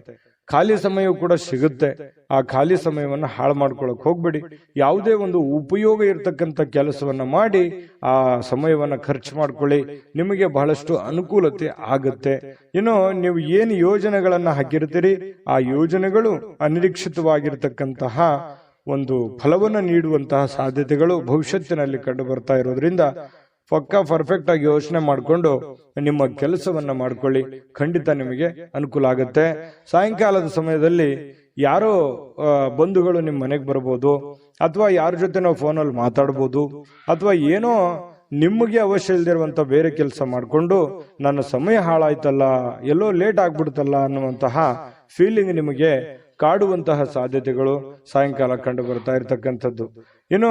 ಖಾಲಿ ಸಮಯವೂ ಕೂಡ ಸಿಗುತ್ತೆ. ಆ ಖಾಲಿ ಸಮಯವನ್ನ ಹಾಳು ಮಾಡ್ಕೊಳಕ್ ಹೋಗ್ಬೇಡಿ. ಯಾವುದೇ ಒಂದು ಉಪಯೋಗ ಇರತಕ್ಕಂಥ ಕೆಲಸವನ್ನ ಮಾಡಿ ಆ ಸಮಯವನ್ನ ಖರ್ಚು ಮಾಡ್ಕೊಳ್ಳಿ. ನಿಮಗೆ ಬಹಳಷ್ಟು ಅನುಕೂಲತೆ ಆಗುತ್ತೆ. ಇನ್ನು ನೀವು ಏನು ಯೋಜನೆಗಳನ್ನ ಹಾಕಿರ್ತೀರಿ ಆ ಯೋಜನೆಗಳು ಅನಿರೀಕ್ಷಿತವಾಗಿರ್ತಕ್ಕಂತಹ ಒಂದು ಫಲವನ್ನು ನೀಡುವಂತಹ ಸಾಧ್ಯತೆಗಳು ಭವಿಷ್ಯತ್ತಿನಲ್ಲಿ ಕಂಡು ಬರ್ತಾ ಇರೋದ್ರಿಂದ ಪಕ್ಕಾ ಪರ್ಫೆಕ್ಟ್ ಆಗಿ ಯೋಚನೆ ಮಾಡಿಕೊಂಡು ನಿಮ್ಮ ಕೆಲಸವನ್ನ ಮಾಡ್ಕೊಳ್ಳಿ. ಖಂಡಿತ ನಿಮಗೆ ಅನುಕೂಲ ಆಗುತ್ತೆ. ಸಾಯಂಕಾಲದ ಸಮಯದಲ್ಲಿ ಯಾರೋ ಬಂಧುಗಳು ನಿಮ್ಮ ಮನೆಗೆ ಬರ್ಬೋದು, ಅಥವಾ ಯಾರ ಜೊತೆ ನಾವು ಫೋನಲ್ಲಿ ಮಾತಾಡ್ಬೋದು, ಅಥವಾ ಏನೋ ನಿಮಗೆ ಅವಶ್ಯ ಇಲ್ದಿರುವಂತ ಬೇರೆ ಕೆಲಸ ಮಾಡಿಕೊಂಡು ನನ್ನ ಸಮಯ ಹಾಳಾಯ್ತಲ್ಲ, ಎಲ್ಲೋ ಲೇಟ್ ಆಗ್ಬಿಡ್ತಲ್ಲ ಅನ್ನುವಂತಹ ಫೀಲಿಂಗ್ ನಿಮಗೆ ಕಾಡುವಂತಹ ಸಾಧ್ಯತೆಗಳು ಸಾಯಂಕಾಲ ಕಂಡು ಬರ್ತಾ ಇರತಕ್ಕಂಥದ್ದು. ಇನ್ನು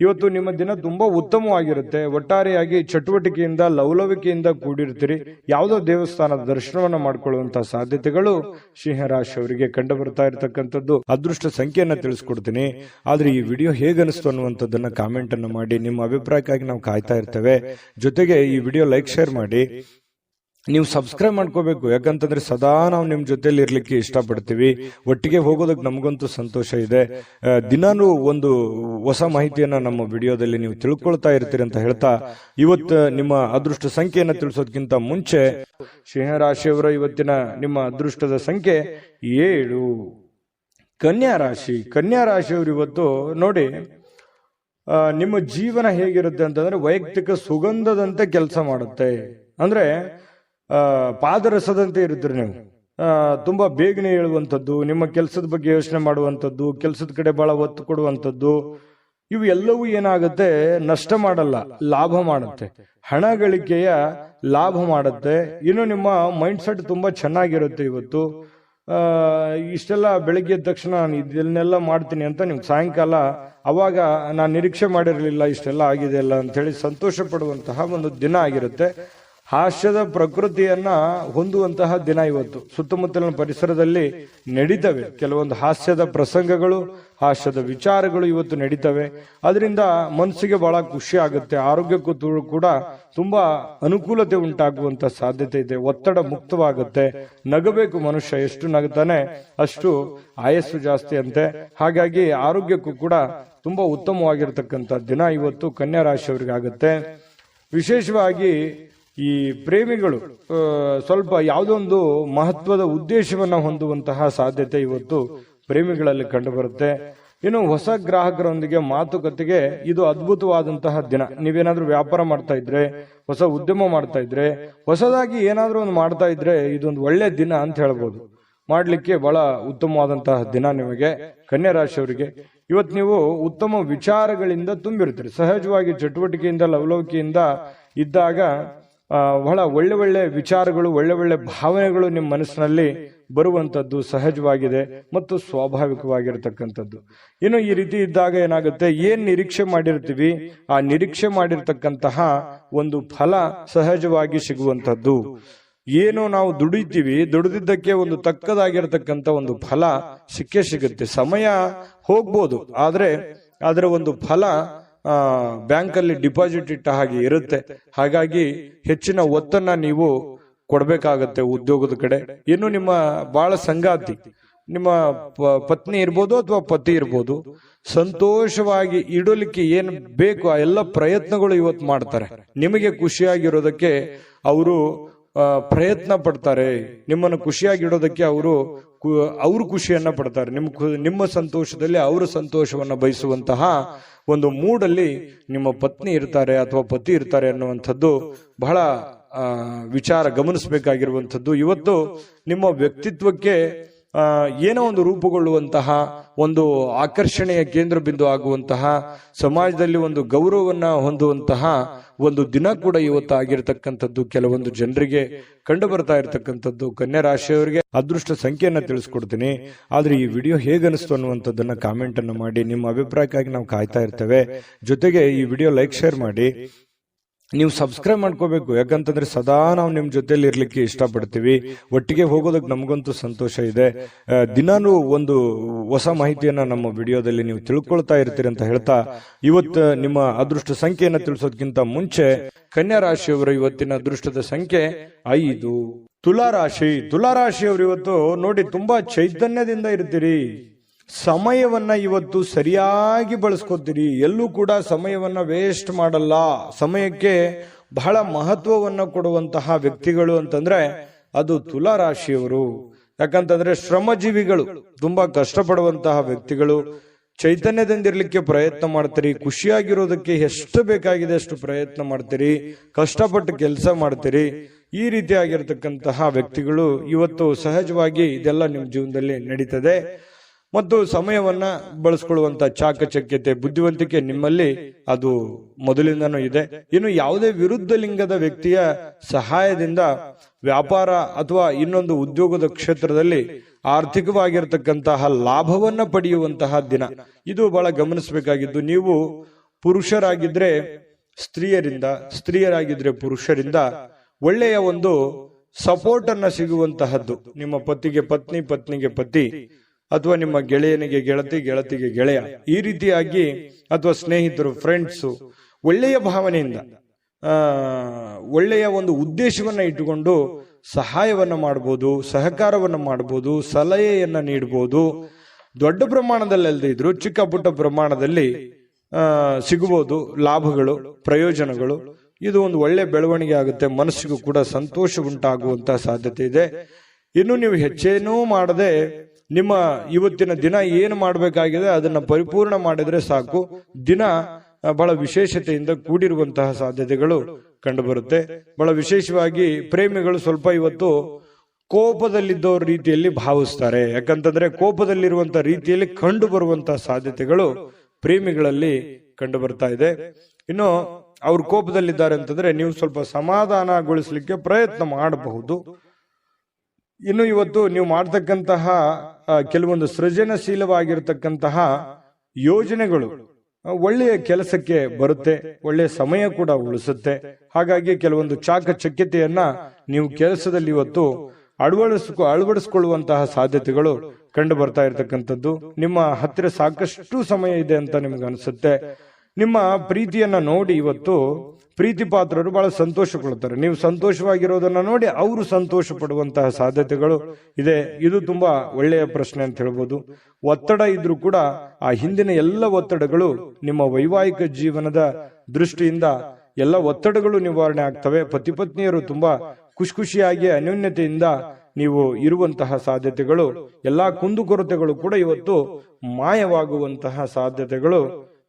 ಇವತ್ತು ನಿಮ್ಮ ದಿನ ತುಂಬಾ ಉತ್ತಮವಾಗಿರುತ್ತೆ. ಒಟ್ಟಾರೆಯಾಗಿ ಚಟುವಟಿಕೆಯಿಂದ, ಲವಲವಿಕೆಯಿಂದ ಕೂಡಿರ್ತೀರಿ. ಯಾವುದೋ ದೇವಸ್ಥಾನದ ದರ್ಶನವನ್ನ ಮಾಡ್ಕೊಳ್ಳುವಂತಹ ಸಾಧ್ಯತೆಗಳು ಸಿಂಹರಾಶಿಯವರಿಗೆ ಕಂಡು ಬರ್ತಾ ಇರತಕ್ಕಂಥದ್ದು. ಅದೃಷ್ಟ ಸಂಖ್ಯೆಯನ್ನ ತಿಳಿಸ್ಕೊಡ್ತೀನಿ. ಆದ್ರೆ ಈ ವಿಡಿಯೋ ಹೇಗನಿಸ್ತು ಅನ್ನುವಂಥದ್ದನ್ನ ಕಾಮೆಂಟ್ ಅನ್ನು ಮಾಡಿ. ನಿಮ್ಮ ಅಭಿಪ್ರಾಯಕ್ಕಾಗಿ ನಾವು ಕಾಯ್ತಾ ಇರ್ತೇವೆ. ಜೊತೆಗೆ ಈ ವಿಡಿಯೋ ಲೈಕ್, ಶೇರ್ ಮಾಡಿ. ನೀವು ಸಬ್ಸ್ಕ್ರೈಬ್ ಮಾಡ್ಕೋಬೇಕು. ಯಾಕಂತಂದ್ರೆ ಸದಾ ನಾವು ನಿಮ್ ಜೊತೆಲಿ ಇರ್ಲಿಕ್ಕೆ ಇಷ್ಟಪಡ್ತೀವಿ. ಒಟ್ಟಿಗೆ ಹೋಗೋದಕ್ಕೆ ನಮಗಂತೂ ಸಂತೋಷ ಇದೆ. ದಿನಾನು ಒಂದು ಹೊಸ ಮಾಹಿತಿಯನ್ನ ನಮ್ಮ ವಿಡಿಯೋದಲ್ಲಿ ನೀವು ತಿಳ್ಕೊಳ್ತಾ ಇರ್ತೀರಿ ಅಂತ ಹೇಳ್ತಾ, ಇವತ್ತು ನಿಮ್ಮ ಅದೃಷ್ಟ ಸಂಖ್ಯೆಯನ್ನು ತಿಳಿಸೋದಕ್ಕಿಂತ ಮುಂಚೆ ಸಿಂಹರಾಶಿಯವರ ಇವತ್ತಿನ ನಿಮ್ಮ ಅದೃಷ್ಟದ ಸಂಖ್ಯೆ 7. ಕನ್ಯಾ ರಾಶಿಯವರು ಇವತ್ತು ನೋಡಿ, ನಿಮ್ಮ ಜೀವನ ಹೇಗಿರುತ್ತೆ ಅಂತಂದ್ರೆ ವೈಯಕ್ತಿಕ ಸುಗಂಧದಂತೆ ಕೆಲಸ ಮಾಡುತ್ತೆ. ಅಂದ್ರೆ ಪಾದರಸದಂತೆ ಇರುತ್ತೀರಿ ನೀವು. ತುಂಬಾ ಬೇಗನೆ ಹೇಳುವಂಥದ್ದು, ನಿಮ್ಮ ಕೆಲಸದ ಬಗ್ಗೆ ಯೋಚನೆ ಮಾಡುವಂಥದ್ದು, ಕೆಲಸದ ಕಡೆ ಬಹಳ ಒತ್ತು ಕೊಡುವಂಥದ್ದು, ಇವು ಎಲ್ಲವೂ ಏನಾಗುತ್ತೆ, ನಷ್ಟ ಮಾಡಲ್ಲ, ಲಾಭ ಮಾಡುತ್ತೆ. ಹಣ ಗಳಿಕೆಯ ಲಾಭ ಮಾಡುತ್ತೆ. ಇನ್ನು ನಿಮ್ಮ ಮೈಂಡ್ ಸೆಟ್ ತುಂಬಾ ಚೆನ್ನಾಗಿರುತ್ತೆ. ಇವತ್ತು ಇಷ್ಟೆಲ್ಲ ಬೆಳಿಗ್ಗೆ ಎದ್ದ ತಕ್ಷಣ ನಾನು ಇದನ್ನೆಲ್ಲ ಮಾಡ್ತೀನಿ ಅಂತ ನಿಮ್ಗೆ ಸಾಯಂಕಾಲ ಅವಾಗ ನಾನು ನಿರೀಕ್ಷೆ ಮಾಡಿರಲಿಲ್ಲ ಇಷ್ಟೆಲ್ಲ ಆಗಿದೆ ಅಲ್ಲ ಅಂತ ಹೇಳಿ ಸಂತೋಷ ಪಡುವಂತಹ ಒಂದು ದಿನ ಆಗಿರುತ್ತೆ. ಹಾಸ್ಯದ ಪ್ರಕೃತಿಯನ್ನ ಹೊಂದುವಂತಹ ದಿನ ಇವತ್ತು. ಸುತ್ತಮುತ್ತಲಿನ ಪರಿಸರದಲ್ಲಿ ನಡೀತವೆ ಕೆಲವೊಂದು ಹಾಸ್ಯದ ಪ್ರಸಂಗಗಳು, ಹಾಸ್ಯದ ವಿಚಾರಗಳು ಇವತ್ತು ನಡೀತವೆ. ಅದರಿಂದ ಮನಸ್ಸಿಗೆ ಬಹಳ ಖುಷಿ ಆಗುತ್ತೆ. ಆರೋಗ್ಯಕ್ಕೂ ಕೂಡ ತುಂಬಾ ಅನುಕೂಲತೆ ಉಂಟಾಗುವಂತ ಸಾಧ್ಯತೆ ಇದೆ. ಒತ್ತಡ ಮುಕ್ತವಾಗುತ್ತೆ. ನಗಬೇಕು ಮನುಷ್ಯ, ಎಷ್ಟು ನಗುತ್ತಾನೆ ಅಷ್ಟು ಆಯಸ್ಸು ಜಾಸ್ತಿ ಅಂತೆ. ಹಾಗಾಗಿ ಆರೋಗ್ಯಕ್ಕೂ ಕೂಡ ತುಂಬಾ ಉತ್ತಮವಾಗಿರ್ತಕ್ಕಂಥ ದಿನ ಇವತ್ತು ಕನ್ಯಾ ರಾಶಿಯವರಿಗಾಗುತ್ತೆ. ವಿಶೇಷವಾಗಿ ಈ ಪ್ರೇಮಿಗಳು ಸ್ವಲ್ಪ ಯಾವುದೊಂದು ಮಹತ್ವದ ಉದ್ದೇಶವನ್ನ ಹೊಂದುವಂತಹ ಸಾಧ್ಯತೆ ಇವತ್ತು ಪ್ರೇಮಿಗಳಲ್ಲಿ ಕಂಡು ಬರುತ್ತೆ. ಇನ್ನು ಹೊಸ ಗ್ರಾಹಕರೊಂದಿಗೆ ಮಾತುಕತೆಗೆ ಇದು ಅದ್ಭುತವಾದಂತಹ ದಿನ. ನೀವೇನಾದ್ರೂ ವ್ಯಾಪಾರ ಮಾಡ್ತಾ ಇದ್ರೆ, ಹೊಸ ಉದ್ಯಮ ಮಾಡ್ತಾ ಇದ್ರೆ, ಹೊಸದಾಗಿ ಏನಾದ್ರೂ ಒಂದು ಮಾಡ್ತಾ ಇದ್ರೆ ಇದೊಂದು ಒಳ್ಳೆ ದಿನ ಅಂತ ಹೇಳ್ಬೋದು. ಮಾಡ್ಲಿಕ್ಕೆ ಬಹಳ ಉತ್ತಮವಾದಂತಹ ದಿನ ನಿಮಗೆ ಕನ್ಯಾ ರಾಶಿಯವರಿಗೆ. ಇವತ್ತು ನೀವು ಉತ್ತಮ ವಿಚಾರಗಳಿಂದ ತುಂಬಿರ್ತೀರಿ. ಸಹಜವಾಗಿ ಚಟುವಟಿಕೆಯಿಂದ ಲವಲವಿಕೆಯಿಂದ ಇದ್ದಾಗ ಬಹಳ ಒಳ್ಳೆ ಒಳ್ಳೆ ವಿಚಾರಗಳು, ಒಳ್ಳೆ ಒಳ್ಳೆ ಭಾವನೆಗಳು ನಿಮ್ಮ ಮನಸ್ಸಿನಲ್ಲಿ ಬರುವಂತದ್ದು ಸಹಜವಾಗಿದೆ ಮತ್ತು ಸ್ವಾಭಾವಿಕವಾಗಿರತಕ್ಕಂಥದ್ದು. ಇನ್ನು ಈ ರೀತಿ ಇದ್ದಾಗ ಏನಾಗುತ್ತೆ, ಏನ್ ನಿರೀಕ್ಷೆ ಮಾಡಿರ್ತೀವಿ ಆ ನಿರೀಕ್ಷೆ ಮಾಡಿರ್ತಕ್ಕಂತಹ ಒಂದು ಫಲ ಸಹಜವಾಗಿ ಸಿಗುವಂತದ್ದು. ಏನು ನಾವು ದುಡಿತೀವಿ, ದುಡಿದಿದ್ದಕ್ಕೆ ಒಂದು ತಕ್ಕದಾಗಿರತಕ್ಕಂತ ಒಂದು ಫಲ ಸಿಕ್ಕೇ ಸಿಗುತ್ತೆ. ಸಮಯ ಹೋಗ್ಬೋದು, ಆದ್ರೆ ಅದರ ಒಂದು ಫಲ ಬ್ಯಾಂಕ್ ಅಲ್ಲಿ ಡಿಪಾಸಿಟ್ ಇಟ್ಟ ಹಾಗೆ ಇರುತ್ತೆ. ಹಾಗಾಗಿ ಹೆಚ್ಚಿನ ಒತ್ತನ್ನ ನೀವು ಕೊಡ್ಬೇಕಾಗತ್ತೆ ಉದ್ಯೋಗದ ಕಡೆ. ಇನ್ನು ನಿಮ್ಮ ಬಾಳ ಸಂಗಾತಿ, ನಿಮ್ಮ ಪತ್ನಿ ಇರ್ಬೋದು ಅಥವಾ ಪತಿ ಇರ್ಬೋದು, ಸಂತೋಷವಾಗಿ ಇಡಲಿಕ್ಕೆ ಏನ್ ಬೇಕು ಆ ಎಲ್ಲ ಪ್ರಯತ್ನಗಳು ಇವತ್ತು ಮಾಡ್ತಾರೆ. ನಿಮಗೆ ಖುಷಿಯಾಗಿರೋದಕ್ಕೆ ಅವರು ಪ್ರಯತ್ನ ಪಡ್ತಾರೆ. ನಿಮ್ಮನ್ನು ಖುಷಿಯಾಗಿಡೋದಕ್ಕೆ ಅವರು ಖುಷಿಯನ್ನ ಪಡ್ತಾರೆ. ನಿಮ್ಮ ಸಂತೋಷದಲ್ಲಿ ಅವರ ಸಂತೋಷವನ್ನ ಬಯಸುವಂತಹ ಒಂದು ಮೂಡಲ್ಲಿ ನಿಮ್ಮ ಪತ್ನಿ ಇರ್ತಾರೆ ಅಥವಾ ಪತಿ ಇರ್ತಾರೆ ಅನ್ನುವಂಥದ್ದು ಬಹಳ ವಿಚಾರ ಗಮನಿಸಬೇಕಾಗಿರುವಂಥದ್ದು. ಇವತ್ತು ನಿಮ್ಮ ವ್ಯಕ್ತಿತ್ವಕ್ಕೆ ಏನೋ ಒಂದು ರೂಪುಗೊಳ್ಳುವಂತಹ, ಒಂದು ಆಕರ್ಷಣೆಯ ಕೇಂದ್ರ ಬಿಂದು ಆಗುವಂತಹ, ಸಮಾಜದಲ್ಲಿ ಒಂದು ಗೌರವವನ್ನ ಹೊಂದುವಂತಹ ಒಂದು ದಿನ ಕೂಡ ಇವತ್ತು ಆಗಿರತಕ್ಕಂಥದ್ದು ಕೆಲವೊಂದು ಜನರಿಗೆ ಕಂಡು ಬರ್ತಾ ಇರತಕ್ಕಂಥದ್ದು. ಕನ್ಯಾ ರಾಶಿಯವರಿಗೆ ಅದೃಷ್ಟ ಸಂಖ್ಯೆಯನ್ನ ತಿಳಿಸ್ಕೊಡ್ತೀನಿ. ಆದ್ರೆ ಈ ವಿಡಿಯೋ ಹೇಗನಿಸ್ತು ಅನ್ನುವಂಥದ್ದನ್ನ ಕಾಮೆಂಟ್ ಅನ್ನು ಮಾಡಿ. ನಿಮ್ಮ ಅಭಿಪ್ರಾಯಕ್ಕಾಗಿ ನಾವು ಕಾಯ್ತಾ ಇರ್ತೇವೆ. ಜೊತೆಗೆ ಈ ವಿಡಿಯೋ ಲೈಕ್, ಶೇರ್ ಮಾಡಿ. ನೀವು ಸಬ್ಸ್ಕ್ರೈಬ್ ಮಾಡ್ಕೋಬೇಕು, ಯಾಕಂತಂದ್ರೆ ಸದಾ ನಾವು ನಿಮ್ ಜೊತೆಲಿ ಇರ್ಲಿಕ್ಕೆ ಇಷ್ಟಪಡ್ತೀವಿ. ಒಟ್ಟಿಗೆ ಹೋಗೋದಕ್ಕೆ ನಮಗಂತೂ ಸಂತೋಷ ಇದೆ. ದಿನಾನು ಒಂದು ಹೊಸ ಮಾಹಿತಿಯನ್ನ ನಮ್ಮ ವಿಡಿಯೋದಲ್ಲಿ ನೀವು ತಿಳ್ಕೊಳ್ತಾ ಇರ್ತೀರಿ ಅಂತ ಹೇಳ್ತಾ, ಇವತ್ತು ನಿಮ್ಮ ಅದೃಷ್ಟ ಸಂಖ್ಯೆಯನ್ನ ತಿಳಿಸೋದಕ್ಕಿಂತ ಮುಂಚೆ ಕನ್ಯಾ ರಾಶಿಯವರ ಇವತ್ತಿನ ಅದೃಷ್ಟದ ಸಂಖ್ಯೆ 5. ತುಲಾರಾಶಿಯವರು ಇವತ್ತು ನೋಡಿ ತುಂಬಾ ಚೈತನ್ಯದಿಂದ ಇರ್ತೀರಿ. ಸಮಯವನ್ನ ಇವತ್ತು ಸರಿಯಾಗಿ ಬಳಸ್ಕೊತೀರಿ. ಎಲ್ಲೂ ಕೂಡ ಸಮಯವನ್ನ ವೇಸ್ಟ್ ಮಾಡಲ್ಲ. ಸಮಯಕ್ಕೆ ಬಹಳ ಮಹತ್ವವನ್ನ ಕೊಡುವಂತಹ ವ್ಯಕ್ತಿಗಳು ಅಂತಂದ್ರೆ ಅದು ತುಲಾರಾಶಿಯವರು. ಯಾಕಂತಂದ್ರೆ ಶ್ರಮಜೀವಿಗಳು, ತುಂಬಾ ಕಷ್ಟಪಡುವಂತಹ ವ್ಯಕ್ತಿಗಳು. ಚೈತನ್ಯದಿಂದಿರ್ಲಿಕ್ಕೆ ಪ್ರಯತ್ನ ಮಾಡ್ತೀರಿ. ಖುಷಿಯಾಗಿರೋದಕ್ಕೆ ಎಷ್ಟು ಬೇಕಾಗಿದೆ ಅಷ್ಟು ಪ್ರಯತ್ನ ಮಾಡ್ತೀರಿ. ಕಷ್ಟಪಟ್ಟು ಕೆಲಸ ಮಾಡ್ತೀರಿ. ಈ ರೀತಿಯಾಗಿರ್ತಕ್ಕಂತಹ ವ್ಯಕ್ತಿಗಳು ಇವತ್ತು ಸಹಜವಾಗಿ ಇದೆಲ್ಲ ನಿಮ್ಮ ಜೀವನದಲ್ಲಿ ನಡೀತದೆ. ಮತ್ತು ಸಮಯವನ್ನ ಬಳಸ್ಕೊಳ್ಳುವಂತ ಚಾಕಚಕ್ಯತೆ, ಬುದ್ಧಿವಂತಿಕೆ ನಿಮ್ಮಲ್ಲಿ ಅದು ಮೊದಲಿಂದನೂ ಇದೆ. ಇನ್ನು ಯಾವುದೇ ವಿರುದ್ಧ ಲಿಂಗದ ವ್ಯಕ್ತಿಯ ಸಹಾಯದಿಂದ ವ್ಯಾಪಾರ ಅಥವಾ ಇನ್ನೊಂದು ಉದ್ಯೋಗದ ಕ್ಷೇತ್ರದಲ್ಲಿ ಆರ್ಥಿಕವಾಗಿರ್ತಕ್ಕಂತಹ ಲಾಭವನ್ನ ಪಡೆಯುವಂತಹ ದಿನ ಇದು ಬಹಳ ಗಮನಿಸಬೇಕಾಗಿದ್ದು. ನೀವು ಪುರುಷರಾಗಿದ್ರೆ ಸ್ತ್ರೀಯರಿಂದ, ಸ್ತ್ರೀಯರಾಗಿದ್ರೆ ಪುರುಷರಿಂದ ಒಳ್ಳೆಯ ಒಂದು ಸಪೋರ್ಟ್ ಅನ್ನ ಸಿಗುವಂತಹದ್ದು. ನಿಮ್ಮ ಪತಿಗೆ ಪತ್ನಿ, ಪತ್ನಿಗೆ ಪತಿ, ಅಥವಾ ನಿಮ್ಮ ಗೆಳೆಯನಿಗೆ ಗೆಳತಿ, ಗೆಳತಿಗೆ ಗೆಳೆಯ, ಈ ರೀತಿಯಾಗಿ ಅಥವಾ ಸ್ನೇಹಿತರು, ಫ್ರೆಂಡ್ಸು ಒಳ್ಳೆಯ ಭಾವನೆಯಿಂದ ಒಳ್ಳೆಯ ಒಂದು ಉದ್ದೇಶವನ್ನ ಇಟ್ಟುಕೊಂಡು ಸಹಾಯವನ್ನ ಮಾಡಬಹುದು, ಸಹಕಾರವನ್ನ ಮಾಡಬಹುದು, ಸಲಹೆಯನ್ನ ನೀಡಬಹುದು. ದೊಡ್ಡ ಪ್ರಮಾಣದಲ್ಲಿ ಅಲ್ಲದೆ ಇದ್ರು ಚಿಕ್ಕ ಪುಟ್ಟ ಪ್ರಮಾಣದಲ್ಲಿ ಸಿಗಬಹುದು ಲಾಭಗಳು, ಪ್ರಯೋಜನಗಳು. ಇದು ಒಂದು ಒಳ್ಳೆ ಬೆಳವಣಿಗೆ ಆಗುತ್ತೆ. ಮನಸ್ಸಿಗೂ ಕೂಡ ಸಂತೋಷ ಉಂಟಾಗುವಂತಹ ಸಾಧ್ಯತೆ ಇದೆ. ಇನ್ನು ನೀವು ಹೆಚ್ಚೇನೂ ಮಾಡದೆ ನಿಮ್ಮ ಇವತ್ತಿನ ದಿನ ಏನು ಮಾಡಬೇಕಾಗಿದೆ ಅದನ್ನ ಪರಿಪೂರ್ಣ ಮಾಡಿದ್ರೆ ಸಾಕು. ದಿನ ಬಹಳ ವಿಶೇಷತೆಯಿಂದ ಕೂಡಿರುವಂತಹ ಸಾಧ್ಯತೆಗಳು ಕಂಡು ಬರುತ್ತೆ. ಬಹಳ ವಿಶೇಷವಾಗಿ ಪ್ರೇಮಿಗಳು ಸ್ವಲ್ಪ ಇವತ್ತು ಕೋಪದಲ್ಲಿದ್ದವ್ರ ರೀತಿಯಲ್ಲಿ ಭಾವಿಸ್ತಾರೆ. ಯಾಕಂತಂದ್ರೆ ಕೋಪದಲ್ಲಿರುವಂತಹ ರೀತಿಯಲ್ಲಿ ಕಂಡು ಬರುವಂತಹ ಸಾಧ್ಯತೆಗಳು ಪ್ರೇಮಿಗಳಲ್ಲಿ ಕಂಡು ಬರ್ತಾ ಇದೆ. ಇನ್ನು ಅವ್ರು ಕೋಪದಲ್ಲಿದ್ದಾರೆ ಅಂತಂದ್ರೆ ನೀವು ಸ್ವಲ್ಪ ಸಮಾಧಾನಗೊಳಿಸಲಿಕ್ಕೆ ಪ್ರಯತ್ನ ಮಾಡಬಹುದು. ಇನ್ನು ಇವತ್ತು ನೀವು ಮಾಡತಕ್ಕಂತಹ ಕೆಲವೊಂದು ಸೃಜನಶೀಲವಾಗಿರ್ತಕ್ಕಂತಹ ಯೋಜನೆಗಳು ಒಳ್ಳೆಯ ಕೆಲಸಕ್ಕೆ ಬರುತ್ತೆ, ಒಳ್ಳೆಯ ಸಮಯ ಕೂಡ ಉಳಿಸುತ್ತೆ. ಹಾಗಾಗಿ ಕೆಲವೊಂದು ಚಾಕಚಕ್ಯತೆಯನ್ನ ನೀವು ಕೆಲಸದಲ್ಲಿ ಇವತ್ತು ಅಳವಡಿಸಿಕೊಳ್ಳುವಂತಹ ಸಾಧ್ಯತೆಗಳು ಕಂಡು ಬರ್ತಾ ಇರತಕ್ಕಂಥದ್ದು. ನಿಮ್ಮ ಹತ್ತಿರ ಸಾಕಷ್ಟು ಸಮಯ ಇದೆ ಅಂತ ನಿಮ್ಗೆ ಅನಿಸುತ್ತೆ. ನಿಮ್ಮ ಪ್ರೀತಿಯನ್ನ ನೋಡಿ ಇವತ್ತು ಪ್ರೀತಿ ಪಾತ್ರರು ಬಹಳ ಸಂತೋಷಗೊಳ್ಳುತ್ತಾರೆ. ನೀವು ಸಂತೋಷವಾಗಿರೋದನ್ನ ನೋಡಿ ಅವರು ಸಂತೋಷ ಪಡುವಂತಹ ಸಾಧ್ಯತೆಗಳು ಇದೆ. ಇದು ತುಂಬಾ ಒಳ್ಳೆಯ ಪ್ರಶ್ನೆ ಅಂತ ಹೇಳ್ಬೋದು. ಒತ್ತಡ ಇದ್ರೂ ಕೂಡ ಆ ಹಿಂದಿನ ಎಲ್ಲ ಒತ್ತಡಗಳು ನಿಮ್ಮ ವೈವಾಹಿಕ ಜೀವನದ ದೃಷ್ಟಿಯಿಂದ ಎಲ್ಲ ಒತ್ತಡಗಳು ನಿವಾರಣೆ ಆಗ್ತವೆ. ಪತಿ ಪತ್ನಿಯರು ತುಂಬಾ ಖುಷಿಯಾಗಿ ಅನ್ಯೋನ್ಯತೆಯಿಂದ ನೀವು ಇರುವಂತಹ ಸಾಧ್ಯತೆಗಳು, ಎಲ್ಲಾ ಕುಂದುಕೊರತೆಗಳು ಕೂಡ ಇವತ್ತು ಮಾಯವಾಗುವಂತಹ ಸಾಧ್ಯತೆಗಳು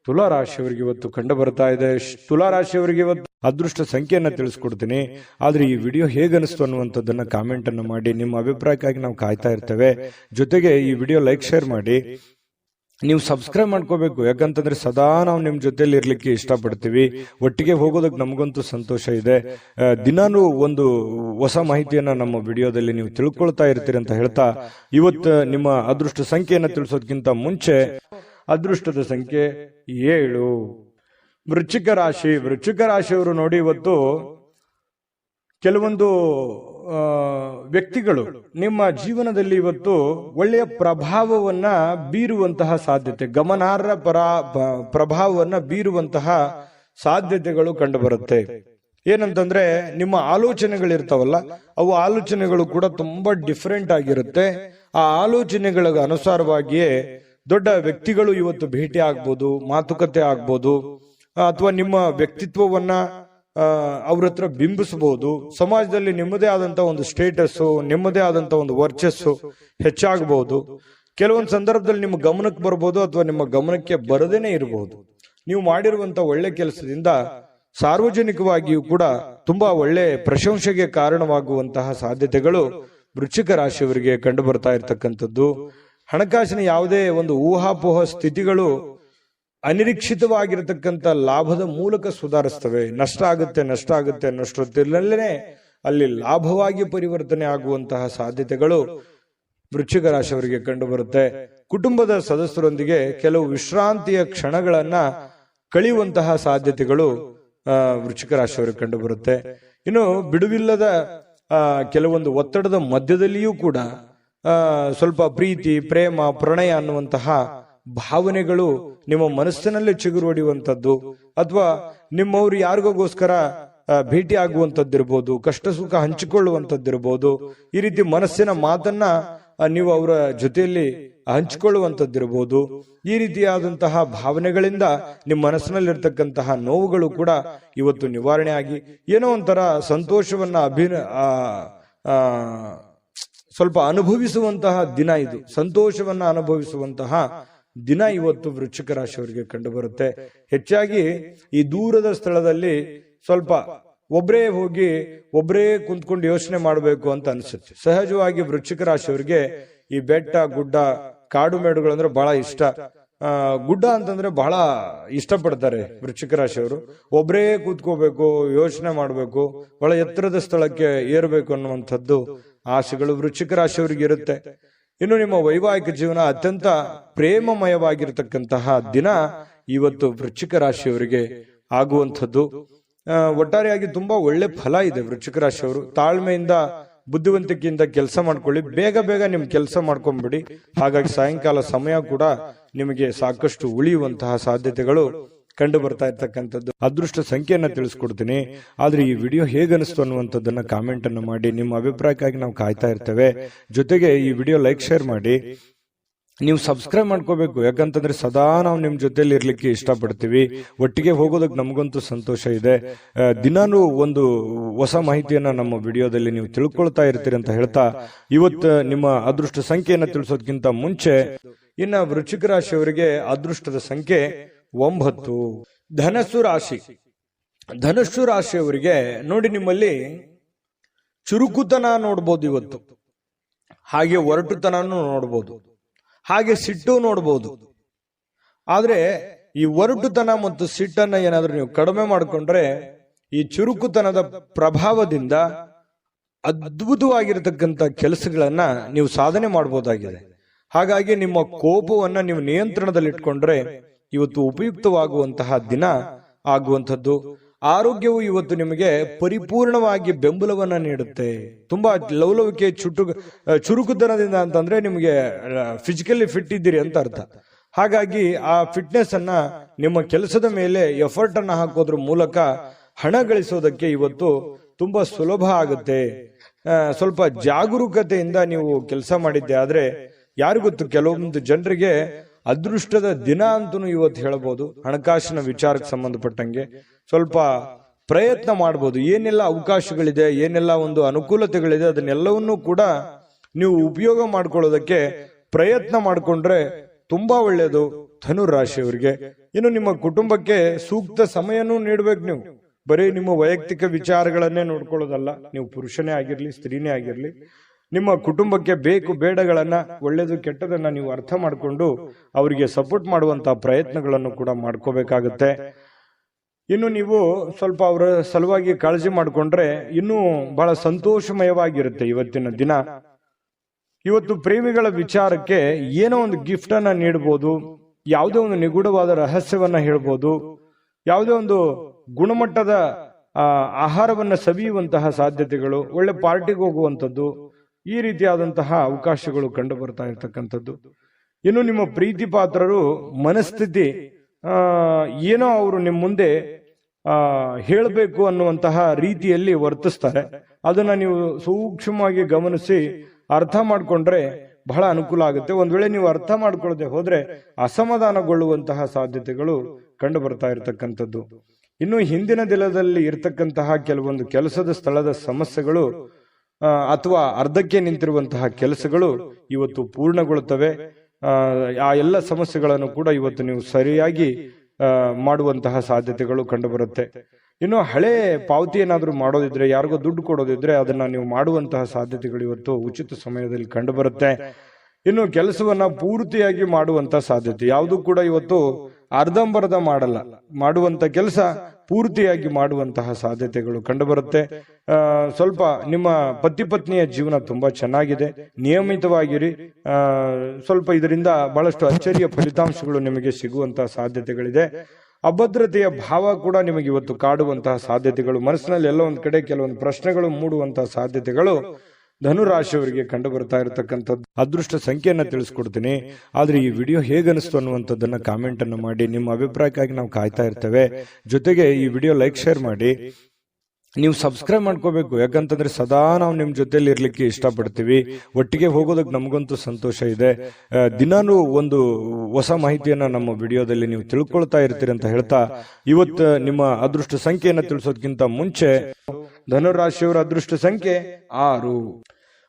ತುಲಾ ರಾಶಿಯವರಿಗೆ ಇವತ್ತು ಕಂಡು ಬರ್ತಾ ಇದೆ. ತುಲಾ ರಾಶಿಯವರಿಗೆ ಇವತ್ತು ಅದೃಷ್ಟ ಸಂಖ್ಯೆಯನ್ನ ತಿಳಿಸ್ಕೊಡ್ತೀನಿ. ಆದ್ರೆ ಈ ವಿಡಿಯೋ ಹೇಗನಿಸ್ತು ಅನ್ನುವಂಥದ್ದನ್ನ ಕಾಮೆಂಟ್ ಅನ್ನು ಮಾಡಿ. ನಿಮ್ಮ ಅಭಿಪ್ರಾಯಕ್ಕಾಗಿ ನಾವು ಕಾಯ್ತಾ ಇರ್ತೇವೆ. ಜೊತೆಗೆ ಈ ವಿಡಿಯೋ ಲೈಕ್ ಶೇರ್ ಮಾಡಿ. ನೀವು ಸಬ್ಸ್ಕ್ರೈಬ್ ಮಾಡ್ಕೋಬೇಕು, ಯಾಕಂತಂದ್ರೆ ಸದಾ ನಾವು ನಿಮ್ ಜೊತೆಲಿ ಇರ್ಲಿಕ್ಕೆ ಇಷ್ಟಪಡ್ತೀವಿ. ಒಟ್ಟಿಗೆ ಹೋಗೋದಕ್ಕೆ ನಮಗಂತೂ ಸಂತೋಷ ಇದೆ. ದಿನಾನು ಒಂದು ಹೊಸ ಮಾಹಿತಿಯನ್ನ ನಮ್ಮ ವಿಡಿಯೋದಲ್ಲಿ ನೀವು ತಿಳ್ಕೊಳ್ತಾ ಇರ್ತೀರಿ ಅಂತ ಹೇಳ್ತಾ, ಇವತ್ತು ನಿಮ್ಮ ಅದೃಷ್ಟ ಸಂಖ್ಯೆಯನ್ನ ತಿಳಿಸೋದಕ್ಕಿಂತ ಮುಂಚೆ ಅದೃಷ್ಟದ ಸಂಖ್ಯೆ 7. ವೃಶ್ಚಿಕ ರಾಶಿ. ವೃಶ್ಚಿಕ ರಾಶಿಯವರು ನೋಡಿ, ಇವತ್ತು ಕೆಲವೊಂದು ವ್ಯಕ್ತಿಗಳು ನಿಮ್ಮ ಜೀವನದಲ್ಲಿ ಇವತ್ತು ಒಳ್ಳೆಯ ಪ್ರಭಾವವನ್ನ ಬೀರುವಂತಹ ಸಾಧ್ಯತೆ, ಗಮನಾರ್ಹ ಪ್ರಭಾವವನ್ನ ಬೀರುವಂತಹ ಸಾಧ್ಯತೆಗಳು ಕಂಡುಬರುತ್ತೆ. ಏನಂತಂದ್ರೆ, ನಿಮ್ಮ ಆಲೋಚನೆಗಳಿರ್ತಾವಲ್ಲ, ಅವು ಆಲೋಚನೆಗಳು ಕೂಡ ತುಂಬಾ ಡಿಫರೆಂಟ್ ಆಗಿರುತ್ತೆ. ಆ ಆಲೋಚನೆಗಳ ಅನುಸಾರವಾಗಿಯೇ ದೊಡ್ಡ ವ್ಯಕ್ತಿಗಳು ಇವತ್ತು ಭೇಟಿ ಆಗ್ಬೋದು, ಮಾತುಕತೆ ಆಗ್ಬೋದು, ಅಥವಾ ನಿಮ್ಮ ವ್ಯಕ್ತಿತ್ವವನ್ನ ಅವ್ರ ಹತ್ರ ಬಿಂಬಿಸಬಹುದು. ಸಮಾಜದಲ್ಲಿ ನಿಮ್ಮದೇ ಆದಂತ ಒಂದು ಸ್ಟೇಟಸ್, ನಿಮ್ಮದೇ ಆದಂತ ಒಂದು ವರ್ಚಸ್ಸು ಹೆಚ್ಚಾಗಬಹುದು. ಕೆಲವೊಂದು ಸಂದರ್ಭದಲ್ಲಿ ನಿಮ್ಮ ಗಮನಕ್ಕೆ ಬರ್ಬೋದು, ಅಥವಾ ನಿಮ್ಮ ಗಮನಕ್ಕೆ ಬರದೇನೆ ಇರಬಹುದು. ನೀವು ಮಾಡಿರುವಂತ ಒಳ್ಳೆ ಕೆಲಸದಿಂದ ಸಾರ್ವಜನಿಕವಾಗಿಯೂ ಕೂಡ ತುಂಬಾ ಒಳ್ಳೆ ಪ್ರಶಂಸೆಗೆ ಕಾರಣವಾಗುವಂತಹ ಸಾಧ್ಯತೆಗಳು ವೃಶ್ಚಿಕ ರಾಶಿಯವರಿಗೆ ಕಂಡು ಬರ್ತಾ ಇರತಕ್ಕಂಥದ್ದು. ಹಣಕಾಸಿನ ಯಾವುದೇ ಒಂದು ಊಹಾಪೋಹ ಸ್ಥಿತಿಗಳು ಅನಿರೀಕ್ಷಿತವಾಗಿರತಕ್ಕಂಥ ಲಾಭದ ಮೂಲಕ ಸುಧಾರಿಸ್ತವೆ. ನಷ್ಟ ಆಗುತ್ತೆ ಅನ್ನೋಷ್ಟೊತ್ತಲ್ಲೇ ಅಲ್ಲಿ ಲಾಭವಾಗಿ ಪರಿವರ್ತನೆ ಆಗುವಂತಹ ಸಾಧ್ಯತೆಗಳು ವೃಶ್ಚಿಕ ರಾಶಿಯವರಿಗೆ ಕಂಡು ಬರುತ್ತೆ. ಕುಟುಂಬದ ಸದಸ್ಯರೊಂದಿಗೆ ಕೆಲವು ವಿಶ್ರಾಂತಿಯ ಕ್ಷಣಗಳನ್ನ ಕಳೆಯುವಂತಹ ಸಾಧ್ಯತೆಗಳು ವೃಶ್ಚಿಕ ರಾಶಿಯವರಿಗೆ ಕಂಡು ಬರುತ್ತೆ. ಇನ್ನು ಬಿಡುವಿಲ್ಲದ ಕೆಲವೊಂದು ಒತ್ತಡದ ಮಧ್ಯದಲ್ಲಿಯೂ ಕೂಡ ಸ್ವಲ್ಪ ಪ್ರೀತಿ, ಪ್ರೇಮ, ಪ್ರಣಯ ಅನ್ನುವಂತಹ ಭಾವನೆಗಳು ನಿಮ್ಮ ಮನಸ್ಸಿನಲ್ಲೇ ಚಿಗುರು ಹೊಡೆಯುವಂಥದ್ದು, ಅಥವಾ ನಿಮ್ಮವರು ಯಾರಿಗೋಸ್ಕರ ಭೇಟಿ ಆಗುವಂಥದ್ದಿರ್ಬೋದು, ಕಷ್ಟ ಸುಖ ಹಂಚಿಕೊಳ್ಳುವಂಥದ್ದಿರ್ಬೋದು. ಈ ರೀತಿ ಮನಸ್ಸಿನ ಮಾತನ್ನ ನೀವು ಅವರ ಜೊತೆಯಲ್ಲಿ ಹಂಚಿಕೊಳ್ಳುವಂಥದ್ದಿರ್ಬೋದು. ಈ ರೀತಿಯಾದಂತಹ ಭಾವನೆಗಳಿಂದ ನಿಮ್ಮ ಮನಸ್ಸಿನಲ್ಲಿರ್ತಕ್ಕಂತಹ ನೋವುಗಳು ಕೂಡ ಇವತ್ತು ನಿವಾರಣೆ ಆಗಿ ಏನೋ ಒಂಥರ ಸಂತೋಷವನ್ನ ಸ್ವಲ್ಪ ಅನುಭವಿಸುವಂತಹ ದಿನ ಇದು. ಸಂತೋಷವನ್ನ ಅನುಭವಿಸುವಂತಹ ದಿನ ಇವತ್ತು ವೃಶ್ಚಿಕ ರಾಶಿಯವರಿಗೆ ಕಂಡು ಬರುತ್ತೆ. ಹೆಚ್ಚಾಗಿ ಈ ದೂರದ ಸ್ಥಳದಲ್ಲಿ ಸ್ವಲ್ಪ ಒಬ್ಬರೇ ಹೋಗಿ ಒಬ್ಬರೇ ಕುಂತ್ಕೊಂಡು ಯೋಚನೆ ಮಾಡಬೇಕು ಅಂತ ಅನ್ಸುತ್ತೆ. ಸಹಜವಾಗಿ ವೃಶ್ಚಿಕ ರಾಶಿಯವರಿಗೆ ಈ ಬೆಟ್ಟ, ಗುಡ್ಡ, ಕಾಡು ಮೇಡುಗಳು ಅಂದ್ರೆ ಬಹಳ ಇಷ್ಟ. ಗುಡ್ಡ ಅಂತಂದ್ರೆ ಬಹಳ ಇಷ್ಟಪಡ್ತಾರೆ ವೃಶ್ಚಿಕ ರಾಶಿಯವರು. ಒಬ್ಬರೇ ಕೂತ್ಕೋಬೇಕು, ಯೋಚನೆ ಮಾಡಬೇಕು, ಬಹಳ ಎತ್ತರದ ಸ್ಥಳಕ್ಕೆ ಏರ್ಬೇಕು ಅನ್ನುವಂಥದ್ದು ಆಸೆಗಳು ವೃಶ್ಚಿಕ ರಾಶಿಯವರಿಗೆ ಇರುತ್ತೆ. ಇನ್ನು ನಿಮ್ಮ ವೈವಾಹಿಕ ಜೀವನ ಅತ್ಯಂತ ಪ್ರೇಮಮಯವಾಗಿರತಕ್ಕಂತಹ ದಿನ ಇವತ್ತು ವೃಶ್ಚಿಕ ರಾಶಿಯವರಿಗೆ ಆಗುವಂಥದ್ದು. ಒಟ್ಟಾರೆಯಾಗಿ ತುಂಬಾ ಒಳ್ಳೆ ಫಲ ಇದೆ. ವೃಶ್ಚಿಕ ರಾಶಿಯವರು ತಾಳ್ಮೆಯಿಂದ, ಬುದ್ಧಿವಂತಿಕೆಯಿಂದ ಕೆಲಸ ಮಾಡ್ಕೊಳ್ಳಿ. ಬೇಗ ಬೇಗ ನಿಮ್ ಕೆಲಸ ಮಾಡ್ಕೊಂಡ್ಬಿಡಿ. ಹಾಗಾಗಿ ಸಾಯಂಕಾಲ ಸಮಯ ಕೂಡ ನಿಮಗೆ ಸಾಕಷ್ಟು ಉಳಿಯುವಂತಹ ಸಾಧ್ಯತೆಗಳು ಕಂಡು ಬರ್ತಾ ಇರ್ತಕ್ಕಂಥದ್ದು. ಅದೃಷ್ಟ ಸಂಖ್ಯೆಯನ್ನ ತಿಳಿಸ್ಕೊಡ್ತೀನಿ. ಆದ್ರೆ ಈ ವಿಡಿಯೋ ಹೇಗನಿಸ್ತು ಅನ್ನುವಂಥದ್ದನ್ನ ಕಾಮೆಂಟ್ ಅನ್ನು ಮಾಡಿ. ನಿಮ್ಮ ಅಭಿಪ್ರಾಯಕ್ಕಾಗಿ ನಾವು ಕಾಯ್ತಾ ಇರ್ತೇವೆ. ಜೊತೆಗೆ ಈ ವಿಡಿಯೋ ಲೈಕ್ ಶೇರ್ ಮಾಡಿ. ನೀವು ಸಬ್ಸ್ಕ್ರೈಬ್ ಮಾಡ್ಕೋಬೇಕು, ಯಾಕಂತಂದ್ರೆ ಸದಾ ನಾವು ನಿಮ್ ಜೊತೆಲಿ ಇರ್ಲಿಕ್ಕೆ ಇಷ್ಟಪಡ್ತೀವಿ. ಒಟ್ಟಿಗೆ ಹೋಗೋದಕ್ಕೆ ನಮಗಂತೂ ಸಂತೋಷ ಇದೆ. ದಿನಾನು ಒಂದು ಹೊಸ ಮಾಹಿತಿಯನ್ನ ನಮ್ಮ ವಿಡಿಯೋದಲ್ಲಿ ನೀವು ತಿಳ್ಕೊಳ್ತಾ ಇರ್ತೀರಿ ಅಂತ ಹೇಳ್ತಾ, ಇವತ್ತು ನಿಮ್ಮ ಅದೃಷ್ಟ ಸಂಖ್ಯೆಯನ್ನ ತಿಳಿಸೋದಕ್ಕಿಂತ ಮುಂಚೆ ಇನ್ನ ವೃಶ್ಚಿಕ ರಾಶಿಯವರಿಗೆ ಅದೃಷ್ಟದ ಸಂಖ್ಯೆ 9. ಧನಸ್ಸು ರಾಶಿ. ಧನಸ್ಸು ರಾಶಿಯವರಿಗೆ ನೋಡಿ, ನಿಮ್ಮಲ್ಲಿ ಚುರುಕುತನ ನೋಡ್ಬೋದು ಇವತ್ತು, ಹಾಗೆ ಒರಟುತನೂ ನೋಡ್ಬೋದು, ಹಾಗೆ ಸಿಟ್ಟು ನೋಡ್ಬೋದು. ಆದ್ರೆ ಈ ಒರಟುತನ ಮತ್ತು ಸಿಟ್ಟನ್ನ ಏನಾದ್ರೂ ನೀವು ಕಡಿಮೆ ಮಾಡಿಕೊಂಡ್ರೆ ಈ ಚುರುಕುತನದ ಪ್ರಭಾವದಿಂದ ಅದ್ಭುತವಾಗಿರತಕ್ಕಂತ ಕೆಲಸಗಳನ್ನ ನೀವು ಸಾಧನೆ ಮಾಡಬಹುದಾಗಿದೆ. ಹಾಗಾಗಿ ನಿಮ್ಮ ಕೋಪವನ್ನ ನೀವು ನಿಯಂತ್ರಣದಲ್ಲಿಟ್ಕೊಂಡ್ರೆ ಇವತ್ತು ಉಪಯುಕ್ತವಾಗುವಂತಹ ದಿನ ಆಗುವಂಥದ್ದು. ಆರೋಗ್ಯವು ಇವತ್ತು ನಿಮಗೆ ಪರಿಪೂರ್ಣವಾಗಿ ಬೆಂಬಲವನ್ನ ನೀಡುತ್ತೆ. ತುಂಬಾ ಲವಲವಿಕೆ, ಚುರುಕುತನದಿಂದ ಅಂತಂದ್ರೆ ನಿಮಗೆ ಫಿಸಿಕಲಿ ಫಿಟ್ ಇದ್ದೀರಿ ಅಂತ ಅರ್ಥ. ಹಾಗಾಗಿ ಆ ಫಿಟ್ನೆಸ್ ಅನ್ನ ನಿಮ್ಮ ಕೆಲಸದ ಮೇಲೆ ಎಫರ್ಟ್ ಅನ್ನ ಹಾಕೋದ್ರ ಮೂಲಕ ಹಣ ಗಳಿಸೋದಕ್ಕೆ ಇವತ್ತು ತುಂಬಾ ಸುಲಭ ಆಗುತ್ತೆ. ಸ್ವಲ್ಪ ಜಾಗರೂಕತೆಯಿಂದ ನೀವು ಕೆಲಸ ಮಾಡಿದ್ದೆ ಆದ್ರೆ ಯಾರಿಗೊತ್ತು, ಕೆಲವೊಂದು ಜನರಿಗೆ ಅದೃಷ್ಟದ ದಿನ ಅಂತೂ ಇವತ್ತು ಹೇಳಬಹುದು. ಹಣಕಾಸಿನ ವಿಚಾರಕ್ಕೆ ಸಂಬಂಧಪಟ್ಟಂಗೆ ಸ್ವಲ್ಪ ಪ್ರಯತ್ನ ಮಾಡಬಹುದು. ಏನೆಲ್ಲ ಅವಕಾಶಗಳಿದೆ, ಏನೆಲ್ಲ ಒಂದು ಅನುಕೂಲತೆಗಳಿದೆ, ಅದನ್ನೆಲ್ಲವನ್ನೂ ಕೂಡ ನೀವು ಉಪಯೋಗ ಮಾಡ್ಕೊಳ್ಳೋದಕ್ಕೆ ಪ್ರಯತ್ನ ಮಾಡಿಕೊಂಡ್ರೆ ತುಂಬಾ ಒಳ್ಳೆಯದು ಧನು ರಾಶಿಯವರಿಗೆ. ಇನ್ನು ನಿಮ್ಮ ಕುಟುಂಬಕ್ಕೆ ಸೂಕ್ತ ಸಮಯನೂ ನೀಡ್ಬೇಕು. ನೀವು ಬರೀ ನಿಮ್ಮ ವೈಯಕ್ತಿಕ ವಿಚಾರಗಳನ್ನೇ ನೋಡ್ಕೊಳ್ಳೋದಲ್ಲ. ನೀವು ಪುರುಷನೇ ಆಗಿರ್ಲಿ, ಸ್ತ್ರೀನೇ ಆಗಿರ್ಲಿ, ನಿಮ್ಮ ಕುಟುಂಬಕ್ಕೆ ಬೇಕು ಬೇಡಗಳನ್ನ, ಒಳ್ಳೇದು ಕೆಟ್ಟದನ್ನ ನೀವು ಅರ್ಥ ಮಾಡಿಕೊಂಡು ಅವರಿಗೆ ಸಪೋರ್ಟ್ ಮಾಡುವಂತಹ ಪ್ರಯತ್ನಗಳನ್ನು ಕೂಡ ಮಾಡ್ಕೋಬೇಕಾಗತ್ತೆ. ಇನ್ನು ನೀವು ಸ್ವಲ್ಪ ಅವರ ಸಲುವಾಗಿ ಕಾಳಜಿ ಮಾಡಿಕೊಂಡ್ರೆ ಇನ್ನೂ ಬಹಳ ಸಂತೋಷಮಯವಾಗಿರುತ್ತೆ ಇವತ್ತಿನ ದಿನ. ಇವತ್ತು ಪ್ರೇಮಿಗಳ ವಿಚಾರಕ್ಕೆ ಏನೋ ಒಂದು ಗಿಫ್ಟ್ ಅನ್ನ ನೀಡಬಹುದು, ಯಾವುದೇ ಒಂದು ನಿಗೂಢವಾದ ರಹಸ್ಯವನ್ನ ಹೇಳ್ಬೋದು, ಯಾವುದೇ ಒಂದು ಗುಣಮಟ್ಟದ ಆಹಾರವನ್ನ ಸವಿಯುವಂತಹ ಸಾಧ್ಯತೆಗಳು, ಒಳ್ಳೆ ಪಾರ್ಟಿಗೆ ಹೋಗುವಂಥದ್ದು, ಈ ರೀತಿಯಾದಂತಹ ಅವಕಾಶಗಳು ಕಂಡು ಬರ್ತಾ ಇರ್ತಕ್ಕಂಥದ್ದು. ಇನ್ನು ನಿಮ್ಮ ಪ್ರೀತಿ ಪಾತ್ರರು ಮನಸ್ಥಿತಿ ಏನೋ ಅವರು ನಿಮ್ಮ ಮುಂದೆ ಹೇಳಬೇಕು ಅನ್ನುವಂತಹ ರೀತಿಯಲ್ಲಿ ವರ್ತಿಸ್ತಾರೆ. ಅದನ್ನ ನೀವು ಸೂಕ್ಷ್ಮವಾಗಿ ಗಮನಿಸಿ ಅರ್ಥ ಮಾಡ್ಕೊಂಡ್ರೆ ಬಹಳ ಅನುಕೂಲ ಆಗುತ್ತೆ. ಒಂದ್ ವೇಳೆ ನೀವು ಅರ್ಥ ಮಾಡ್ಕೊಳ್ಳದೆ ಹೋದ್ರೆ ಅಸಮಾಧಾನಗೊಳ್ಳುವಂತಹ ಸಾಧ್ಯತೆಗಳು ಕಂಡು ಬರ್ತಾ ಇರತಕ್ಕಂಥದ್ದು. ಇನ್ನು ಹಿಂದಿನ ದಿನದಲ್ಲಿ ಇರತಕ್ಕಂತಹ ಕೆಲವೊಂದು ಕೆಲಸದ ಸ್ಥಳದ ಸಮಸ್ಯೆಗಳು ಅಥವಾ ಅರ್ಧಕ್ಕೆ ನಿಂತಿರುವಂತಹ ಕೆಲಸಗಳು ಇವತ್ತು ಪೂರ್ಣಗೊಳ್ಳುತ್ತವೆ. ಆ ಎಲ್ಲ ಸಮಸ್ಯೆಗಳನ್ನು ಕೂಡ ಇವತ್ತು ನೀವು ಸರಿಯಾಗಿ ಮಾಡುವಂತಹ ಸಾಧ್ಯತೆಗಳು ಕಂಡು ಬರುತ್ತೆ. ಇನ್ನು ಹಳೆ ಪಾವತಿ ಏನಾದ್ರೂ ಮಾಡೋದಿದ್ರೆ, ಯಾರಿಗೋ ದುಡ್ಡು ಕೊಡೋದಿದ್ರೆ ಅದನ್ನ ನೀವು ಮಾಡುವಂತಹ ಸಾಧ್ಯತೆಗಳು ಇವತ್ತು ಉಚಿತ ಸಮಯದಲ್ಲಿ ಕಂಡು ಬರುತ್ತೆ. ಇನ್ನು ಕೆಲಸವನ್ನ ಪೂರ್ತಿಯಾಗಿ ಮಾಡುವಂತ ಸಾಧ್ಯತೆ, ಯಾವುದು ಕೂಡ ಇವತ್ತು ಅರ್ಧಂಬರ್ಧ ಮಾಡಲ್ಲ, ಮಾಡುವಂತ ಕೆಲಸ ಪೂರ್ತಿಯಾಗಿ ಮಾಡುವಂತಹ ಸಾಧ್ಯತೆಗಳು ಕಂಡು ಬರುತ್ತೆ. ಸ್ವಲ್ಪ ನಿಮ್ಮ ಪತಿ ಪತ್ನಿಯ ಜೀವನ ತುಂಬಾ ಚೆನ್ನಾಗಿದೆ, ನಿಯಮಿತವಾಗಿರಿ. ಸ್ವಲ್ಪ ಇದರಿಂದ ಬಹಳಷ್ಟು ಅಚ್ಚರಿಯ ಫಲಿತಾಂಶಗಳು ನಿಮಗೆ ಸಿಗುವಂತಹ ಸಾಧ್ಯತೆಗಳಿದೆ. ಅಭದ್ರತೆಯ ಭಾವ ಕೂಡ ನಿಮಗೆ ಇವತ್ತು ಕಾಡುವಂತಹ ಸಾಧ್ಯತೆಗಳು, ಮನಸ್ಸಿನಲ್ಲಿ ಎಲ್ಲ ಒಂದ್ ಕಡೆ ಕೆಲವೊಂದು ಪ್ರಶ್ನೆಗಳು ಮೂಡುವಂತಹ ಸಾಧ್ಯತೆಗಳು ಧನುರಾಶಿಯವರಿಗೆ ಕಂಡು ಬರ್ತಾ ಇರತಕ್ಕಂಥದ್ದು. ಅದೃಷ್ಟ ಸಂಖ್ಯೆಯನ್ನ ತಿಳಿಸ್ಕೊಡ್ತೀನಿ, ಆದ್ರೆ ಈ ವಿಡಿಯೋ ಹೇಗನಿಸ್ತು ಅನ್ನುವಂಥದ್ದನ್ನ ಕಾಮೆಂಟ್ ಅನ್ನು ಮಾಡಿ. ನಿಮ್ಮ ಅಭಿಪ್ರಾಯಕ್ಕಾಗಿ ನಾವು ಕಾಯ್ತಾ ಇರ್ತೇವೆ. ಜೊತೆಗೆ ಈ ವಿಡಿಯೋ ಲೈಕ್ ಶೇರ್ ಮಾಡಿ. ನೀವು ಸಬ್ಸ್ಕ್ರೈಬ್ ಮಾಡ್ಕೋಬೇಕು, ಯಾಕಂತಂದ್ರೆ ಸದಾ ನಾವು ನಿಮ್ ಜೊತೆಲಿ ಇರ್ಲಿಕ್ಕೆ ಇಷ್ಟಪಡ್ತೀವಿ. ಒಟ್ಟಿಗೆ ಹೋಗೋದಕ್ಕೆ ನಮಗಂತೂ ಸಂತೋಷ ಇದೆ. ದಿನಾನು ಒಂದು ಹೊಸ ಮಾಹಿತಿಯನ್ನ ನಮ್ಮ ವಿಡಿಯೋದಲ್ಲಿ ನೀವು ತಿಳ್ಕೊಳ್ತಾ ಇರ್ತೀರಿ ಅಂತ ಹೇಳ್ತಾ, ಇವತ್ತು ನಿಮ್ಮ ಅದೃಷ್ಟ ಸಂಖ್ಯೆಯನ್ನ ತಿಳಿಸೋದಕ್ಕಿಂತ ಮುಂಚೆ ಧನುರಾಶಿಯವರ ಅದೃಷ್ಟ ಸಂಖ್ಯೆ 6.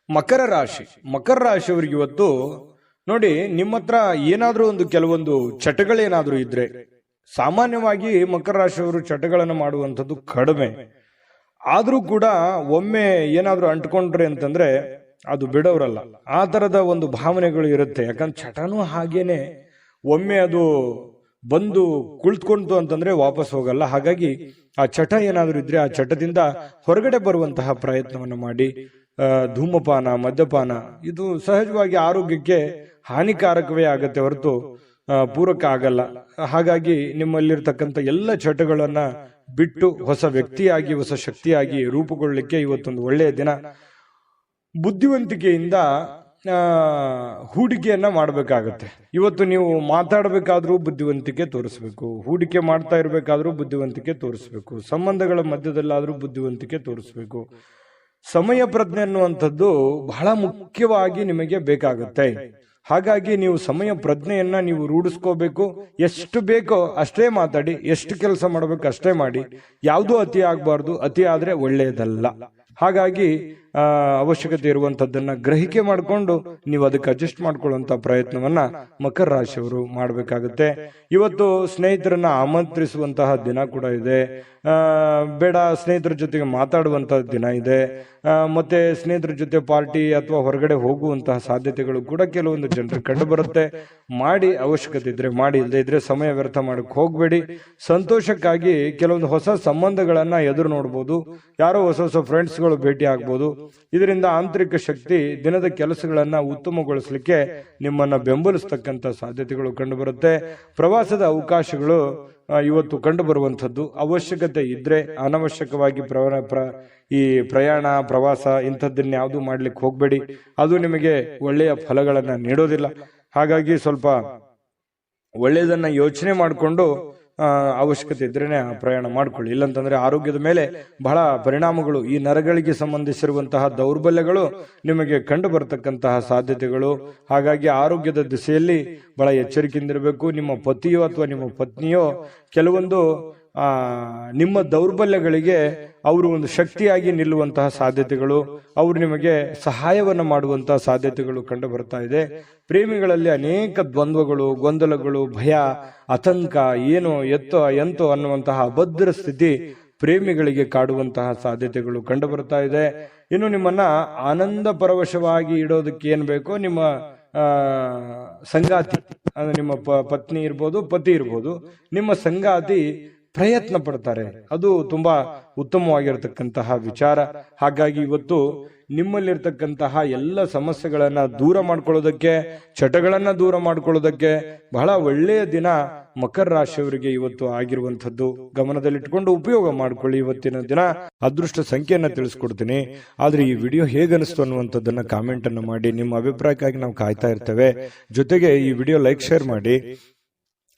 ಮಕರ ರಾಶಿ. ಮಕರ ರಾಶಿಯವರಿಗೆ ಇವತ್ತು ನೋಡಿ, ನಿಮ್ಮ ಹತ್ರ ಏನಾದ್ರೂ ಒಂದು ಕೆಲವೊಂದು ಚಟಗಳೇನಾದ್ರೂ ಇದ್ರೆ, ಸಾಮಾನ್ಯವಾಗಿ ಮಕರ ರಾಶಿಯವರು ಚಟಗಳನ್ನು ಮಾಡುವಂಥದ್ದು ಕಡಿಮೆ. ಆದ್ರೂ ಕೂಡ ಒಮ್ಮೆ ಏನಾದ್ರೂ ಅಂಟ್ಕೊಂಡ್ರೆ ಅಂತಂದ್ರೆ ಅದು ಬಿಡೋರಲ್ಲ. ಆ ತರದ ಒಂದು ಭಾವನೆಗಳು ಇರುತ್ತೆ. ಯಾಕಂದ್ರೆ ಚಟನೂ ಹಾಗೇನೆ, ಒಮ್ಮೆ ಅದು ಬಂದು ಕುಳಿತುಕೊಂತು ಅಂತಂದ್ರೆ ವಾಪಸ್ ಹೋಗಲ್ಲ. ಹಾಗಾಗಿ ಆ ಚಟ ಏನಾದ್ರೂ ಇದ್ರೆ ಆ ಚಟದಿಂದ ಹೊರಗಡೆ ಬರುವಂತಹ ಪ್ರಯತ್ನವನ್ನು ಮಾಡಿ. ಧೂಮಪಾನ, ಮದ್ಯಪಾನ ಇದು ಸಹಜವಾಗಿ ಆರೋಗ್ಯಕ್ಕೆ ಹಾನಿಕಾರಕವೇ ಆಗತ್ತೆ ಹೊರತು ಪೂರಕ ಆಗಲ್ಲ. ಹಾಗಾಗಿ ನಿಮ್ಮಲ್ಲಿರ್ತಕ್ಕಂಥ ಎಲ್ಲ ಚಟಗಳನ್ನ ಬಿಟ್ಟು ಹೊಸ ವ್ಯಕ್ತಿಯಾಗಿ, ಹೊಸ ಶಕ್ತಿಯಾಗಿ ರೂಪುಗೊಳ್ಳಲಿಕ್ಕೆ ಇವತ್ತೊಂದು ಒಳ್ಳೆಯ ದಿನ. ಬುದ್ಧಿವಂತಿಕೆಯಿಂದ ಹೂಡಿಕೆಯನ್ನ ಮಾಡಬೇಕಾಗತ್ತೆ. ಇವತ್ತು ನೀವು ಮಾತಾಡಬೇಕಾದ್ರೂ ಬುದ್ಧಿವಂತಿಕೆ ತೋರಿಸ್ಬೇಕು, ಹೂಡಿಕೆ ಮಾಡ್ತಾ ಇರಬೇಕಾದ್ರೂ ಬುದ್ಧಿವಂತಿಕೆ ತೋರಿಸ್ಬೇಕು, ಸಂಬಂಧಗಳ ಮಧ್ಯದಲ್ಲಾದ್ರೂ ಬುದ್ಧಿವಂತಿಕೆ ತೋರಿಸ್ಬೇಕು. ಸಮಯ ಪ್ರಜ್ಞೆ ಅನ್ನುವಂಥದ್ದು ಬಹಳ ಮುಖ್ಯವಾಗಿ ನಿಮಗೆ ಬೇಕಾಗುತ್ತೆ. ಹಾಗಾಗಿ ನೀವು ಸಮಯ ಪ್ರಜ್ಞೆಯನ್ನ ನೀವು ರೂಢಿಸ್ಕೋಬೇಕು. ಎಷ್ಟು ಬೇಕೋ ಅಷ್ಟೇ ಮಾತಾಡಿ, ಎಷ್ಟು ಕೆಲಸ ಮಾಡಬೇಕು ಅಷ್ಟೇ ಮಾಡಿ. ಯಾವುದೂ ಅತಿ ಆಗಬಾರ್ದು, ಅತಿ ಆದ್ರೆ ಒಳ್ಳೆಯದಲ್ಲ. ಹಾಗಾಗಿ ಅವಶ್ಯಕತೆ ಇರುವಂತದ್ದನ್ನ ಗ್ರಹಿಕೆ ಮಾಡಿಕೊಂಡು ನೀವು ಅದಕ್ಕೆ ಅಡ್ಜಸ್ಟ್ ಮಾಡ್ಕೊಳ್ಳುವಂತ ಪ್ರಯತ್ನವನ್ನ ಮಕರ ರಾಶಿಯವರು ಮಾಡಬೇಕಾಗುತ್ತೆ. ಇವತ್ತು ಸ್ನೇಹಿತರನ್ನ ಆಮಂತ್ರಿಸುವಂತಹ ದಿನ ಕೂಡ ಇದೆ. ಬೇಡ ಸ್ನೇಹಿತರ ಜೊತೆಗೆ ಮಾತಾಡುವಂತಹ ದಿನ ಇದೆ. ಮತ್ತೆ ಸ್ನೇಹಿತರ ಜೊತೆ ಪಾರ್ಟಿ ಅಥವಾ ಹೊರಗಡೆ ಹೋಗುವಂತಹ ಸಾಧ್ಯತೆಗಳು ಕೂಡ ಕೆಲವೊಂದು ಜನರಿಗೆ ಕಂಡು ಬರುತ್ತೆ. ಮಾಡಿ, ಅವಶ್ಯಕತೆ ಇದ್ರೆ ಮಾಡಿ, ಇಲ್ಲದೆ ಇದ್ರೆ ಸಮಯ ವ್ಯರ್ಥ ಮಾಡಕ್ ಹೋಗ್ಬೇಡಿ. ಸಂತೋಷಕ್ಕಾಗಿ ಕೆಲವೊಂದು ಹೊಸ ಸಂಬಂಧಗಳನ್ನ ಎದುರು ನೋಡ್ಬೋದು. ಯಾರೋ ಹೊಸ ಹೊಸ ಫ್ರೆಂಡ್ಸ್ಗಳು ಭೇಟಿ ಆಗ್ಬೋದು. ಇದರಿಂದ ಆಂತರಿಕ ಶಕ್ತಿ ದಿನದ ಕೆಲಸಗಳನ್ನ ಉತ್ತಮಗೊಳಿಸಲಿಕ್ಕೆ ನಿಮ್ಮನ್ನ ಬೆಂಬಲಿಸತಕ್ಕಂತ ಸಾಧ್ಯತೆಗಳು ಕಂಡು ಬರುತ್ತೆ. ಪ್ರವಾಸದ ಅವಕಾಶಗಳು ಇವತ್ತು ಕಂಡು ಬರುವಂತದ್ದು. ಅವಶ್ಯಕತೆ ಇದ್ರೆ ಅನವಶ್ಯಕವಾಗಿ ಈ ಪ್ರಯಾಣ, ಪ್ರವಾಸ ಇಂಥದ್ದನ್ನ ಯಾವುದು ಮಾಡ್ಲಿಕ್ಕೆ ಹೋಗ್ಬೇಡಿ. ಅದು ನಿಮಗೆ ಒಳ್ಳೆಯ ಫಲಗಳನ್ನ ನೀಡೋದಿಲ್ಲ. ಹಾಗಾಗಿ ಸ್ವಲ್ಪ ಒಳ್ಳೆಯದನ್ನ ಯೋಚನೆ ಮಾಡಿಕೊಂಡು ಅವಶ್ಯಕತೆ ಇದ್ರೇನೆ ಆ ಪ್ರಯಾಣ ಮಾಡ್ಕೊಳ್ಳಿ. ಇಲ್ಲಂತಂದ್ರೆ ಆರೋಗ್ಯದ ಮೇಲೆ ಬಹಳ ಪರಿಣಾಮಗಳು, ಈ ನರಗಳಿಗೆ ಸಂಬಂಧಿಸಿರುವಂತಹ ದೌರ್ಬಲ್ಯಗಳು ನಿಮಗೆ ಕಂಡು ಬರತಕ್ಕಂತಹ ಸಾಧ್ಯತೆಗಳು. ಹಾಗಾಗಿ ಆರೋಗ್ಯದ ದಿಸೆಯಲ್ಲಿ ಬಹಳ ಎಚ್ಚರಿಕೆಯಿಂದಿರಬೇಕು. ನಿಮ್ಮ ಪತಿಯೋ ಅಥವಾ ನಿಮ್ಮ ಪತ್ನಿಯೋ ಕೆಲವೊಂದು ನಿಮ್ಮ ದೌರ್ಬಲ್ಯಗಳಿಗೆ ಅವರು ಒಂದು ಶಕ್ತಿಯಾಗಿ ನಿಲ್ಲುವಂತಹ ಸಾಧ್ಯತೆಗಳು, ಅವರು ನಿಮಗೆ ಸಹಾಯವನ್ನು ಮಾಡುವಂತಹ ಸಾಧ್ಯತೆಗಳು ಕಂಡು ಬರ್ತಾ ಇದೆ. ಪ್ರೇಮಿಗಳಲ್ಲಿ ಅನೇಕ ದ್ವಂದ್ವಗಳು, ಗೊಂದಲಗಳು, ಭಯ, ಆತಂಕ, ಏನೋ ಎಂತೋ ಅನ್ನುವಂತಹ ಅಭದ್ರ ಸ್ಥಿತಿ ಪ್ರೇಮಿಗಳಿಗೆ ಕಾಡುವಂತಹ ಸಾಧ್ಯತೆಗಳು ಕಂಡು ಬರ್ತಾ ಇದೆ. ಇನ್ನು ನಿಮ್ಮನ್ನ ಆನಂದ ಪರವಶವಾಗಿ ಇಡೋದಕ್ಕೆ ಏನ್ ಬೇಕೋ ನಿಮ್ಮ ಸಂಗಾತಿ, ಅಂದ್ರೆ ನಿಮ್ಮ ಪತ್ನಿ ಇರ್ಬೋದು, ಪತಿ ಇರ್ಬೋದು, ನಿಮ್ಮ ಸಂಗಾತಿ ಪ್ರಯತ್ನ ಪಡ್ತಾರೆ. ಅದು ತುಂಬಾ ಉತ್ತಮವಾಗಿರತಕ್ಕಂತಹ ವಿಚಾರ. ಹಾಗಾಗಿ ಇವತ್ತು ನಿಮ್ಮಲ್ಲಿರ್ತಕ್ಕಂತಹ ಎಲ್ಲ ಸಮಸ್ಯೆಗಳನ್ನ ದೂರ ಮಾಡ್ಕೊಳ್ಳೋದಕ್ಕೆ, ಚಟಗಳನ್ನ ದೂರ ಮಾಡ್ಕೊಳ್ಳೋದಕ್ಕೆ ಬಹಳ ಒಳ್ಳೆಯ ದಿನ ಮಕರ ರಾಶಿಯವರಿಗೆ ಇವತ್ತು ಆಗಿರುವಂತದ್ದು. ಗಮನದಲ್ಲಿಟ್ಕೊಂಡು ಉಪಯೋಗ ಮಾಡ್ಕೊಳ್ಳಿ. ಇವತ್ತಿನ ದಿನ ಅದೃಷ್ಟ ಸಂಖ್ಯೆಯನ್ನ ತಿಳಿಸ್ಕೊಡ್ತೀನಿ. ಆದ್ರೆ ಈ ವಿಡಿಯೋ ಹೇಗನಿಸ್ತು ಅನ್ನುವಂಥದ್ದನ್ನ ಕಾಮೆಂಟ್ ಅನ್ನು ಮಾಡಿ. ನಿಮ್ಮ ಅಭಿಪ್ರಾಯಕ್ಕಾಗಿ ನಾವು ಕಾಯ್ತಾ ಇರ್ತೇವೆ. ಜೊತೆಗೆ ಈ ವಿಡಿಯೋ ಲೈಕ್, ಶೇರ್ ಮಾಡಿ.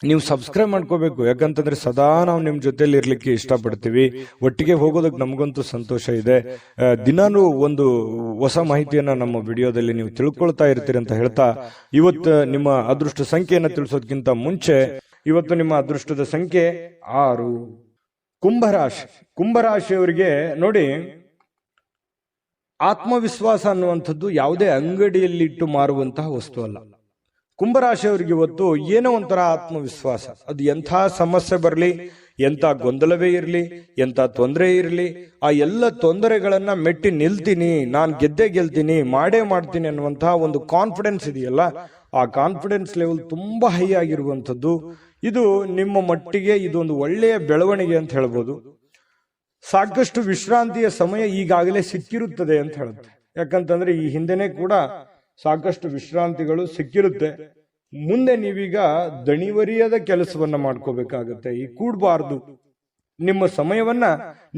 ನೀವು ಸಬ್ಸ್ಕ್ರೈಬ್ ಮಾಡ್ಕೋಬೇಕು, ಯಾಕಂತಂದ್ರೆ ಸದಾ ನಾವು ನಿಮ್ ಜೊತೆಲಿ ಇರ್ಲಿಕ್ಕೆ ಇಷ್ಟಪಡ್ತೀವಿ. ಒಟ್ಟಿಗೆ ಹೋಗೋದಕ್ಕೆ ನಮಗಂತೂ ಸಂತೋಷ ಇದೆ. ದಿನಾನು ಒಂದು ಹೊಸ ಮಾಹಿತಿಯನ್ನ ನಮ್ಮ ವಿಡಿಯೋದಲ್ಲಿ ನೀವು ತಿಳ್ಕೊಳ್ತಾ ಇರ್ತೀರಿ ಅಂತ ಹೇಳ್ತಾ, ಇವತ್ತು ನಿಮ್ಮ ಅದೃಷ್ಟ ಸಂಖ್ಯೆಯನ್ನ ತಿಳಿಸೋದಕ್ಕಿಂತ ಮುಂಚೆ ಇವತ್ತು ನಿಮ್ಮ ಅದೃಷ್ಟದ ಸಂಖ್ಯೆ 6. ಕುಂಭರಾಶಿಯವರಿಗೆ ನೋಡಿ, ಆತ್ಮವಿಶ್ವಾಸ ಅನ್ನುವಂಥದ್ದು ಯಾವುದೇ ಅಂಗಡಿಯಲ್ಲಿ ಇಟ್ಟು ಮಾರುವಂತಹ ವಸ್ತು ಅಲ್ಲ. ಕುಂಭರಾಶಿಯವರಿಗೆ ಇವತ್ತು ಏನೋ ಒಂಥರ ಆತ್ಮವಿಶ್ವಾಸ. ಅದು ಎಂಥ ಸಮಸ್ಯೆ ಬರಲಿ, ಎಂಥ ಗೊಂದಲವೇ ಇರಲಿ, ಎಂಥ ತೊಂದರೆ ಇರಲಿ, ಆ ಎಲ್ಲ ತೊಂದರೆಗಳನ್ನ ಮೆಟ್ಟಿ ನಿಲ್ತೀನಿ, ನಾನು ಗೆದ್ದೇ ಗೆಲ್ತೀನಿ, ಮಾಡೇ ಮಾಡ್ತೀನಿ ಅನ್ನುವಂತಹ ಒಂದು ಕಾನ್ಫಿಡೆನ್ಸ್ ಇದೆಯಲ್ಲ, ಆ ಕಾನ್ಫಿಡೆನ್ಸ್ ಲೆವೆಲ್ ತುಂಬಾ ಹೈ ಆಗಿರುವಂಥದ್ದು. ಇದು ನಿಮ್ಮ ಮಟ್ಟಿಗೆ ಇದೊಂದು ಒಳ್ಳೆಯ ಬೆಳವಣಿಗೆ ಅಂತ ಹೇಳ್ಬೋದು. ಸಾಕಷ್ಟು ವಿಶ್ರಾಂತಿಯ ಸಮಯ ಈಗಾಗಲೇ ಸಿಕ್ಕಿರುತ್ತದೆ ಅಂತ ಹೇಳುತ್ತೆ. ಯಾಕಂತಂದ್ರೆ ಈ ಹಿಂದೆನೆ ಕೂಡ ಸಾಕಷ್ಟು ವಿಶ್ರಾಂತಿಗಳು ಸಿಕ್ಕಿರುತ್ತೆ. ಮುಂದೆ ನೀವೀಗ ದಣಿವರಿಯದ ಕೆಲಸವನ್ನ ಮಾಡ್ಕೋಬೇಕಾಗತ್ತೆ. ಈ ಕೂಡಬಾರ್ದು. ನಿಮ್ಮ ಸಮಯವನ್ನ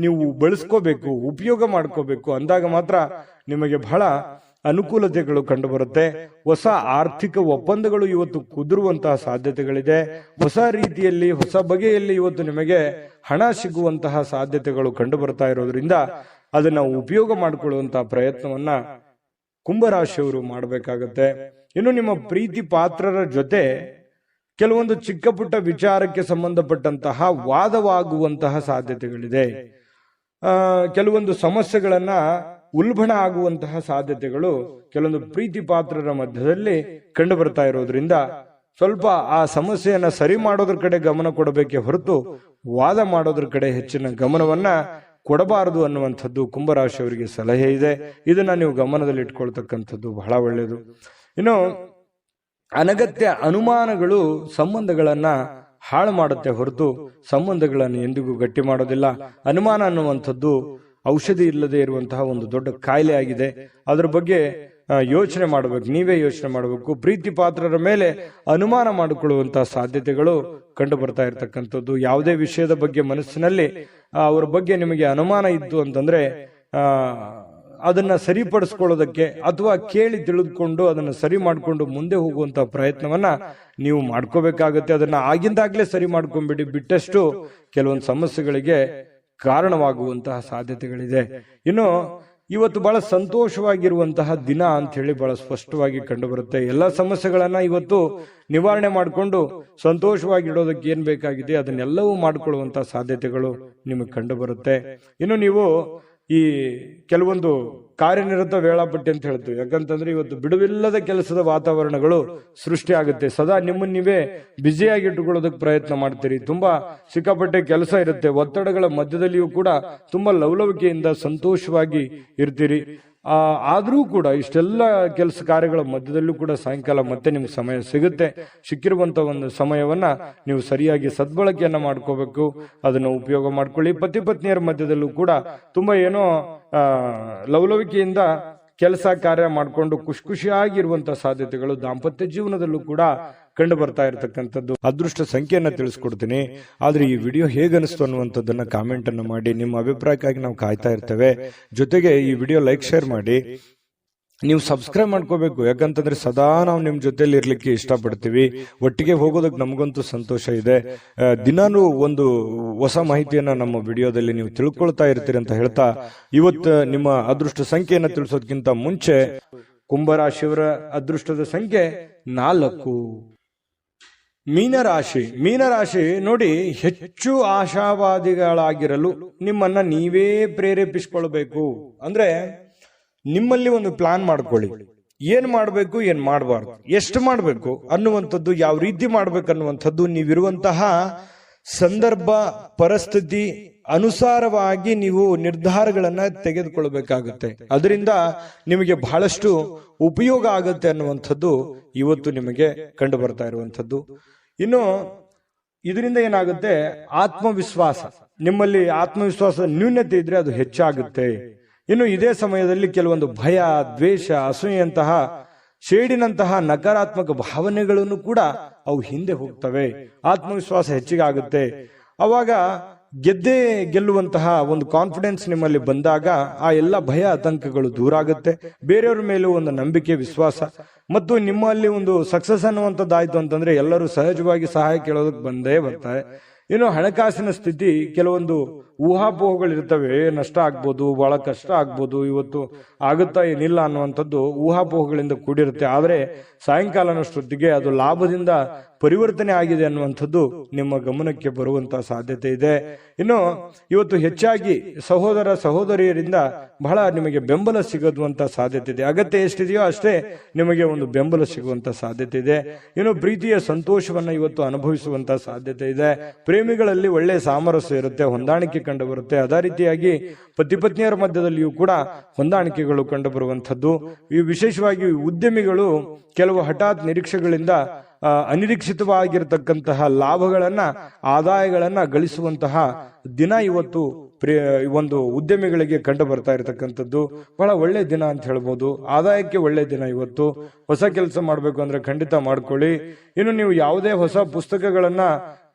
ನೀವು ಬಳಸ್ಕೋಬೇಕು, ಉಪಯೋಗ ಮಾಡ್ಕೋಬೇಕು. ಅಂದಾಗ ಮಾತ್ರ ನಿಮಗೆ ಬಹಳ ಅನುಕೂಲತೆಗಳು ಕಂಡು ಬರುತ್ತೆ. ಹೊಸ ಆರ್ಥಿಕ ಒಪ್ಪಂದಗಳು ಇವತ್ತು ಕುದುರುವಂತಹ ಸಾಧ್ಯತೆಗಳಿದೆ. ಹೊಸ ರೀತಿಯಲ್ಲಿ, ಹೊಸ ಬಗೆಯಲ್ಲಿ ಇವತ್ತು ನಿಮಗೆ ಹಣ ಸಿಗುವಂತಹ ಸಾಧ್ಯತೆಗಳು ಕಂಡು ಬರ್ತಾ ಇರೋದ್ರಿಂದ ಅದನ್ನ ಉಪಯೋಗ ಮಾಡಿಕೊಳ್ಳುವಂತಹ ಪ್ರಯತ್ನವನ್ನ ಕುಂಭರಾಶಿಯವರು ಮಾಡಬೇಕಾಗತ್ತೆ. ಇನ್ನು ನಿಮ್ಮ ಪ್ರೀತಿ ಪಾತ್ರರ ಜೊತೆ ಕೆಲವೊಂದು ಚಿಕ್ಕ ಪುಟ್ಟ ವಿಚಾರಕ್ಕೆ ಸಂಬಂಧಪಟ್ಟಂತಹ ವಾದವಾಗುವಂತಹ ಸಾಧ್ಯತೆಗಳಿದೆ. ಕೆಲವೊಂದು ಸಮಸ್ಯೆಗಳನ್ನ ಉಲ್ಬಣ ಆಗುವಂತಹ ಸಾಧ್ಯತೆಗಳು ಕೆಲವೊಂದು ಪ್ರೀತಿ ಪಾತ್ರರ ಮಧ್ಯದಲ್ಲಿ ಕಂಡು ಬರ್ತಾ ಇರೋದ್ರಿಂದ ಸ್ವಲ್ಪ ಆ ಸಮಸ್ಯೆಯನ್ನ ಸರಿ ಮಾಡೋದ್ರ ಕಡೆ ಗಮನ ಕೊಡಬೇಕೇ ಹೊರತು ವಾದ ಮಾಡೋದ್ರ ಕಡೆ ಹೆಚ್ಚಿನ ಗಮನವನ್ನ ಕೊಡಬಾರದು ಅನ್ನುವಂಥದ್ದು ಕುಂಭರಾಶಿಯವರಿಗೆ ಸಲಹೆ ಇದೆ. ಇದನ್ನ ನೀವು ಗಮನದಲ್ಲಿ ಇಟ್ಕೊಳ್ತಕ್ಕಂಥದ್ದು ಬಹಳ ಒಳ್ಳೆಯದು. ಇನ್ನು ಅನಗತ್ಯ ಅನುಮಾನಗಳು ಸಂಬಂಧಗಳನ್ನ ಹಾಳು ಮಾಡುತ್ತೆ ಹೊರತು ಸಂಬಂಧಗಳನ್ನು ಎಂದಿಗೂ ಗಟ್ಟಿ ಮಾಡೋದಿಲ್ಲ. ಅನುಮಾನ ಅನ್ನುವಂಥದ್ದು ಔಷಧಿ ಇಲ್ಲದೆ ಇರುವಂತಹ ಒಂದು ದೊಡ್ಡ ಕಾಯಿಲೆ ಆಗಿದೆ. ಅದ್ರ ಬಗ್ಗೆ ಯೋಚನೆ ಮಾಡಬೇಕು, ನೀವೇ ಯೋಚನೆ ಮಾಡಬೇಕು. ಪ್ರೀತಿ ಪಾತ್ರರ ಮೇಲೆ ಅನುಮಾನ ಮಾಡಿಕೊಳ್ಳುವಂತಹ ಸಾಧ್ಯತೆಗಳು ಕಂಡು ಬರ್ತಾ ಇರತಕ್ಕಂಥದ್ದು. ಯಾವುದೇ ವಿಷಯದ ಬಗ್ಗೆ ಮನಸ್ಸಿನಲ್ಲಿ ಅವರ ಬಗ್ಗೆ ನಿಮಗೆ ಅನುಮಾನ ಇತ್ತು ಅಂತಂದ್ರೆ ಅದನ್ನ ಸರಿಪಡಿಸ್ಕೊಳ್ಳೋದಕ್ಕೆ ಅಥವಾ ಕೇಳಿ ತಿಳಿದುಕೊಂಡು ಅದನ್ನ ಸರಿ ಮಾಡಿಕೊಂಡು ಮುಂದೆ ಹೋಗುವಂತಹ ಪ್ರಯತ್ನವನ್ನ ನೀವು ಮಾಡ್ಕೋಬೇಕಾಗತ್ತೆ. ಅದನ್ನ ಆಗಿಂದಾಗ್ಲೇ ಸರಿ ಮಾಡ್ಕೊಂಡ್ಬಿಡಿ. ಬಿಟ್ಟಷ್ಟು ಕೆಲವೊಂದು ಸಮಸ್ಯೆಗಳಿಗೆ ಕಾರಣವಾಗುವಂತಹ ಸಾಧ್ಯತೆಗಳಿದೆ. ಇನ್ನು ಇವತ್ತು ಬಹಳ ಸಂತೋಷವಾಗಿರುವಂತಹ ದಿನ ಅಂತ ಹೇಳಿ ಬಹಳ ಸ್ಪಷ್ಟವಾಗಿ ಕಂಡು ಬರುತ್ತೆ. ಎಲ್ಲ ಸಮಸ್ಯೆಗಳನ್ನ ಇವತ್ತು ನಿವಾರಣೆ ಮಾಡಿಕೊಂಡು ಸಂತೋಷವಾಗಿಡೋದಕ್ಕೆ ಏನ್ ಬೇಕಾಗಿದೆ ಅದನ್ನೆಲ್ಲವೂ ಮಾಡಿಕೊಳ್ಳುವಂತಹ ಸಾಧ್ಯತೆಗಳು ನಿಮಗೆ ಕಂಡು ಬರುತ್ತೆ. ಇನ್ನು ನೀವು ಈ ಕೆಲವೊಂದು ಕಾರ್ಯನಿರತ ವೇಳಾಪಟ್ಟಿ ಅಂತ ಹೇಳ್ತೀವಿ. ಯಾಕಂತಂದ್ರೆ ಇವತ್ತು ಬಿಡುವಿಲ್ಲದ ಕೆಲಸದ ವಾತಾವರಣಗಳು ಸೃಷ್ಟಿ ಆಗುತ್ತೆ. ಸದಾ ನಿಮ್ಮನ್ನ ನೀವೇ ಬ್ಯುಸಿಯಾಗಿ ಇಟ್ಟುಕೊಳ್ಳೋದಕ್ಕೆ ಪ್ರಯತ್ನ ಮಾಡ್ತೀರಿ. ತುಂಬಾ ಸಿಕ್ಕಾಪಟ್ಟೆ ಕೆಲಸ ಇರುತ್ತೆ. ಒತ್ತಡಗಳ ಮಧ್ಯದಲ್ಲಿಯೂ ಕೂಡ ತುಂಬಾ ಲವಲವಿಕೆಯಿಂದ ಸಂತೋಷವಾಗಿ ಇರ್ತೀರಿ. ಆದ್ರೂ ಕೂಡ ಇಷ್ಟೆಲ್ಲ ಕೆಲಸ ಕಾರ್ಯಗಳ ಮಧ್ಯದಲ್ಲೂ ಕೂಡ ಸಾಯಂಕಾಲ ಮತ್ತೆ ನಿಮ್ಗೆ ಸಮಯ ಸಿಗುತ್ತೆ. ಸಿಕ್ಕಿರುವಂತ ಒಂದು ಸಮಯವನ್ನ ನೀವು ಸರಿಯಾಗಿ ಸದ್ಬಳಕೆಯನ್ನ ಮಾಡ್ಕೋಬೇಕು. ಅದನ್ನ ಉಪಯೋಗ ಮಾಡ್ಕೊಳ್ಳಿ. ಪತಿ ಪತ್ನಿಯರ ಮಧ್ಯದಲ್ಲೂ ಕೂಡ ತುಂಬಾ ಏನೋ ಲವಲವಿಕೆಯಿಂದ ಕೆಲಸ ಕಾರ್ಯ ಮಾಡಿಕೊಂಡು ಖುಷಿಯಾಗಿರುವಂತಹ ಸಾಧ್ಯತೆಗಳು ದಾಂಪತ್ಯ ಜೀವನದಲ್ಲೂ ಕೂಡ ಕಂಡು ಬರ್ತಾ ಇರತಕ್ಕಂಥದ್ದು. ಅದೃಷ್ಟ ಸಂಖ್ಯೆಯನ್ನ ತಿಳಿಸ್ಕೊಡ್ತೀನಿ. ಆದ್ರೆ ಈ ವಿಡಿಯೋ ಹೇಗನಿಸ್ತು ಅನ್ನುವಂಥದ್ದನ್ನ ಕಾಮೆಂಟ್ ಅನ್ನು ಮಾಡಿ. ನಿಮ್ಮ ಅಭಿಪ್ರಾಯಕ್ಕಾಗಿ ನಾವು ಕಾಯ್ತಾ ಇರ್ತೇವೆ. ಜೊತೆಗೆ ಈ ವಿಡಿಯೋ ಲೈಕ್, ಶೇರ್ ಮಾಡಿ. ನೀವು ಸಬ್ಸ್ಕ್ರೈಬ್ ಮಾಡ್ಕೋಬೇಕು, ಯಾಕಂತಂದ್ರೆ ಸದಾ ನಾವು ನಿಮ್ ಜೊತೆಲಿ ಇರ್ಲಿಕ್ಕೆ ಇಷ್ಟಪಡ್ತೀವಿ. ಒಟ್ಟಿಗೆ ಹೋಗೋದಕ್ಕೆ ನಮಗಂತೂ ಸಂತೋಷ ಇದೆ. ದಿನಾನು ಒಂದು ಹೊಸ ಮಾಹಿತಿಯನ್ನ ನಮ್ಮ ವಿಡಿಯೋದಲ್ಲಿ ನೀವು ತಿಳ್ಕೊಳ್ತಾ ಇರ್ತೀರಿ ಅಂತ ಹೇಳ್ತಾ, ಇವತ್ತು ನಿಮ್ಮ ಅದೃಷ್ಟ ಸಂಖ್ಯೆಯನ್ನ ತಿಳಿಸೋದಕ್ಕಿಂತ ಮುಂಚೆ ಕುಂಭರಾಶಿಯವರ ಅದೃಷ್ಟದ ಸಂಖ್ಯೆ 4. ಮೀನರಾಶಿ ನೋಡಿ, ಹೆಚ್ಚು ಆಶಾವಾದಿಗಳಾಗಿರಲು ನಿಮ್ಮನ್ನ ನೀವೇ ಪ್ರೇರೇಪಿಸಿಕೊಳ್ಬೇಕು. ಅಂದ್ರೆ ನಿಮ್ಮಲ್ಲಿ ಒಂದು ಪ್ಲಾನ್ ಮಾಡ್ಕೊಳ್ಳಿ, ಏನ್ ಮಾಡ್ಬೇಕು, ಏನ್ ಮಾಡಬಾರ್ದು, ಎಷ್ಟು ಮಾಡ್ಬೇಕು ಅನ್ನುವಂಥದ್ದು, ಯಾವ ರೀತಿ ಮಾಡ್ಬೇಕು ಅನ್ನುವಂಥದ್ದು ನೀವಿರುವಂತಹ ಸಂದರ್ಭ ಪರಿಸ್ಥಿತಿ ಅನುಸಾರವಾಗಿ ನೀವು ನಿರ್ಧಾರಗಳನ್ನ ತೆಗೆದುಕೊಳ್ಬೇಕಾಗುತ್ತೆ. ಅದರಿಂದ ನಿಮಗೆ ಬಹಳಷ್ಟು ಉಪಯೋಗ ಆಗುತ್ತೆ ಅನ್ನುವಂಥದ್ದು ಇವತ್ತು ನಿಮಗೆ ಕಂಡು ಬರ್ತಾ ಇರುವಂಥದ್ದು. ಇನ್ನು ಇದರಿಂದ ಏನಾಗುತ್ತೆ, ಆತ್ಮವಿಶ್ವಾಸ, ನಿಮ್ಮಲ್ಲಿ ಆತ್ಮವಿಶ್ವಾಸದ ನ್ಯೂನ್ಯತೆ ಇದ್ರೆ ಅದು ಹೆಚ್ಚಾಗುತ್ತೆ. ಇನ್ನು ಇದೇ ಸಮಯದಲ್ಲಿ ಕೆಲವೊಂದು ಭಯ, ದ್ವೇಷ, ಅಸೂಯೆಯಂತಹ ಶೇಡಿನಂತಹ ನಕಾರಾತ್ಮಕ ಭಾವನೆಗಳನ್ನು ಕೂಡ ಅವು ಹಿಂದೆ ಹೋಗ್ತವೆ. ಆತ್ಮವಿಶ್ವಾಸ ಹೆಚ್ಚಿಗೆ ಆಗುತ್ತೆ. ಅವಾಗ ಗೆಲ್ಲುವಂತಹ ಒಂದು ಕಾನ್ಫಿಡೆನ್ಸ್ ನಿಮ್ಮಲ್ಲಿ ಬಂದಾಗ ಆ ಎಲ್ಲ ಭಯ ಆತಂಕಗಳು ದೂರ ಆಗುತ್ತೆ. ಬೇರೆಯವ್ರ ಮೇಲೂ ಒಂದು ನಂಬಿಕೆ, ವಿಶ್ವಾಸ ಮತ್ತು ನಿಮ್ಮಲ್ಲಿ ಒಂದು ಸಕ್ಸಸ್ ಅನ್ನುವಂಥದ್ದಾಯ್ತು ಅಂತಂದ್ರೆ ಎಲ್ಲರೂ ಸಹಜವಾಗಿ ಸಹಾಯ ಕೇಳೋದಕ್ಕೆ ಬಂದೇ ಬರ್ತಾರೆ. ಇನ್ನು ಹಣಕಾಸಿನ ಸ್ಥಿತಿ, ಕೆಲವೊಂದು ಊಹಾಪೋಹಗಳಿರ್ತವೆ, ನಷ್ಟ ಆಗ್ಬೋದು, ಬಹಳ ಕಷ್ಟ ಆಗ್ಬೋದು, ಇವತ್ತು ಆಗುತ್ತಾ ಏನಿಲ್ಲ ಅನ್ನುವಂಥದ್ದು ಊಹಾಪೋಹಗಳಿಂದ ಕೂಡಿರುತ್ತೆ. ಆದರೆ ಸಾಯಂಕಾಲನಷ್ಟೊತ್ತಿಗೆ ಅದು ಲಾಭದಿಂದ ಪರಿವರ್ತನೆ ಆಗಿದೆ ಅನ್ನುವಂಥದ್ದು ನಿಮ್ಮ ಗಮನಕ್ಕೆ ಬರುವಂತಹ ಸಾಧ್ಯತೆ ಇದೆ. ಇನ್ನು ಇವತ್ತು ಹೆಚ್ಚಾಗಿ ಸಹೋದರ ಸಹೋದರಿಯರಿಂದ ಬಹಳ ನಿಮಗೆ ಬೆಂಬಲ ಸಿಗುವಂತ ಸಾಧ್ಯತೆ ಇದೆ. ಅಗತ್ಯ ಎಷ್ಟಿದೆಯೋ ಅಷ್ಟೇ ನಿಮಗೆ ಒಂದು ಬೆಂಬಲ ಸಿಗುವಂತ ಸಾಧ್ಯತೆ ಇದೆ. ಇನ್ನು ಪ್ರೀತಿಯ ಸಂತೋಷವನ್ನ ಇವತ್ತು ಅನುಭವಿಸುವಂತ ಸಾಧ್ಯತೆ ಇದೆ. ಪ್ರೇಮಿಗಳಲ್ಲಿ ಒಳ್ಳೆ ಸಾಮರಸ್ಯ ಇರುತ್ತೆ, ಹೊಂದಾಣಿಕೆ ಕಂಡು ಬರುತ್ತೆ. ಅದೇ ರೀತಿಯಾಗಿ ಪತಿ ಪತ್ನಿಯರ ಮಧ್ಯದಲ್ಲಿಯೂ ಕೂಡ ಹೊಂದಾಣಿಕೆಗಳು ಕಂಡು ಬರುವಂತದ್ದು. ಈ ವಿಶೇಷವಾಗಿ ಉದ್ಯಮಿಗಳು ಕೆಲವು ಹಠಾತ್ ನಿರೀಕ್ಷೆಗಳಿಂದ ಅನಿರೀಕ್ಷಿತವಾಗಿರತಕ್ಕಂತಹ ಲಾಭಗಳನ್ನ, ಆದಾಯಗಳನ್ನ ಗಳಿಸುವಂತಹ ದಿನ ಇವತ್ತು ಒಂದು ಉದ್ಯಮಿಗಳಿಗೆ ಕಂಡು ಬರ್ತಾ ಇರತಕ್ಕಂಥದ್ದು. ಬಹಳ ಒಳ್ಳೆ ದಿನ ಅಂತ ಹೇಳ್ಬೋದು. ಆದಾಯಕ್ಕೆ ಒಳ್ಳೆ ದಿನ ಇವತ್ತು. ಹೊಸ ಕೆಲಸ ಮಾಡ್ಬೇಕು ಅಂದ್ರೆ ಖಂಡಿತ ಮಾಡ್ಕೊಳ್ಳಿ. ಇನ್ನು ನೀವು ಯಾವುದೇ ಹೊಸ ಪುಸ್ತಕಗಳನ್ನ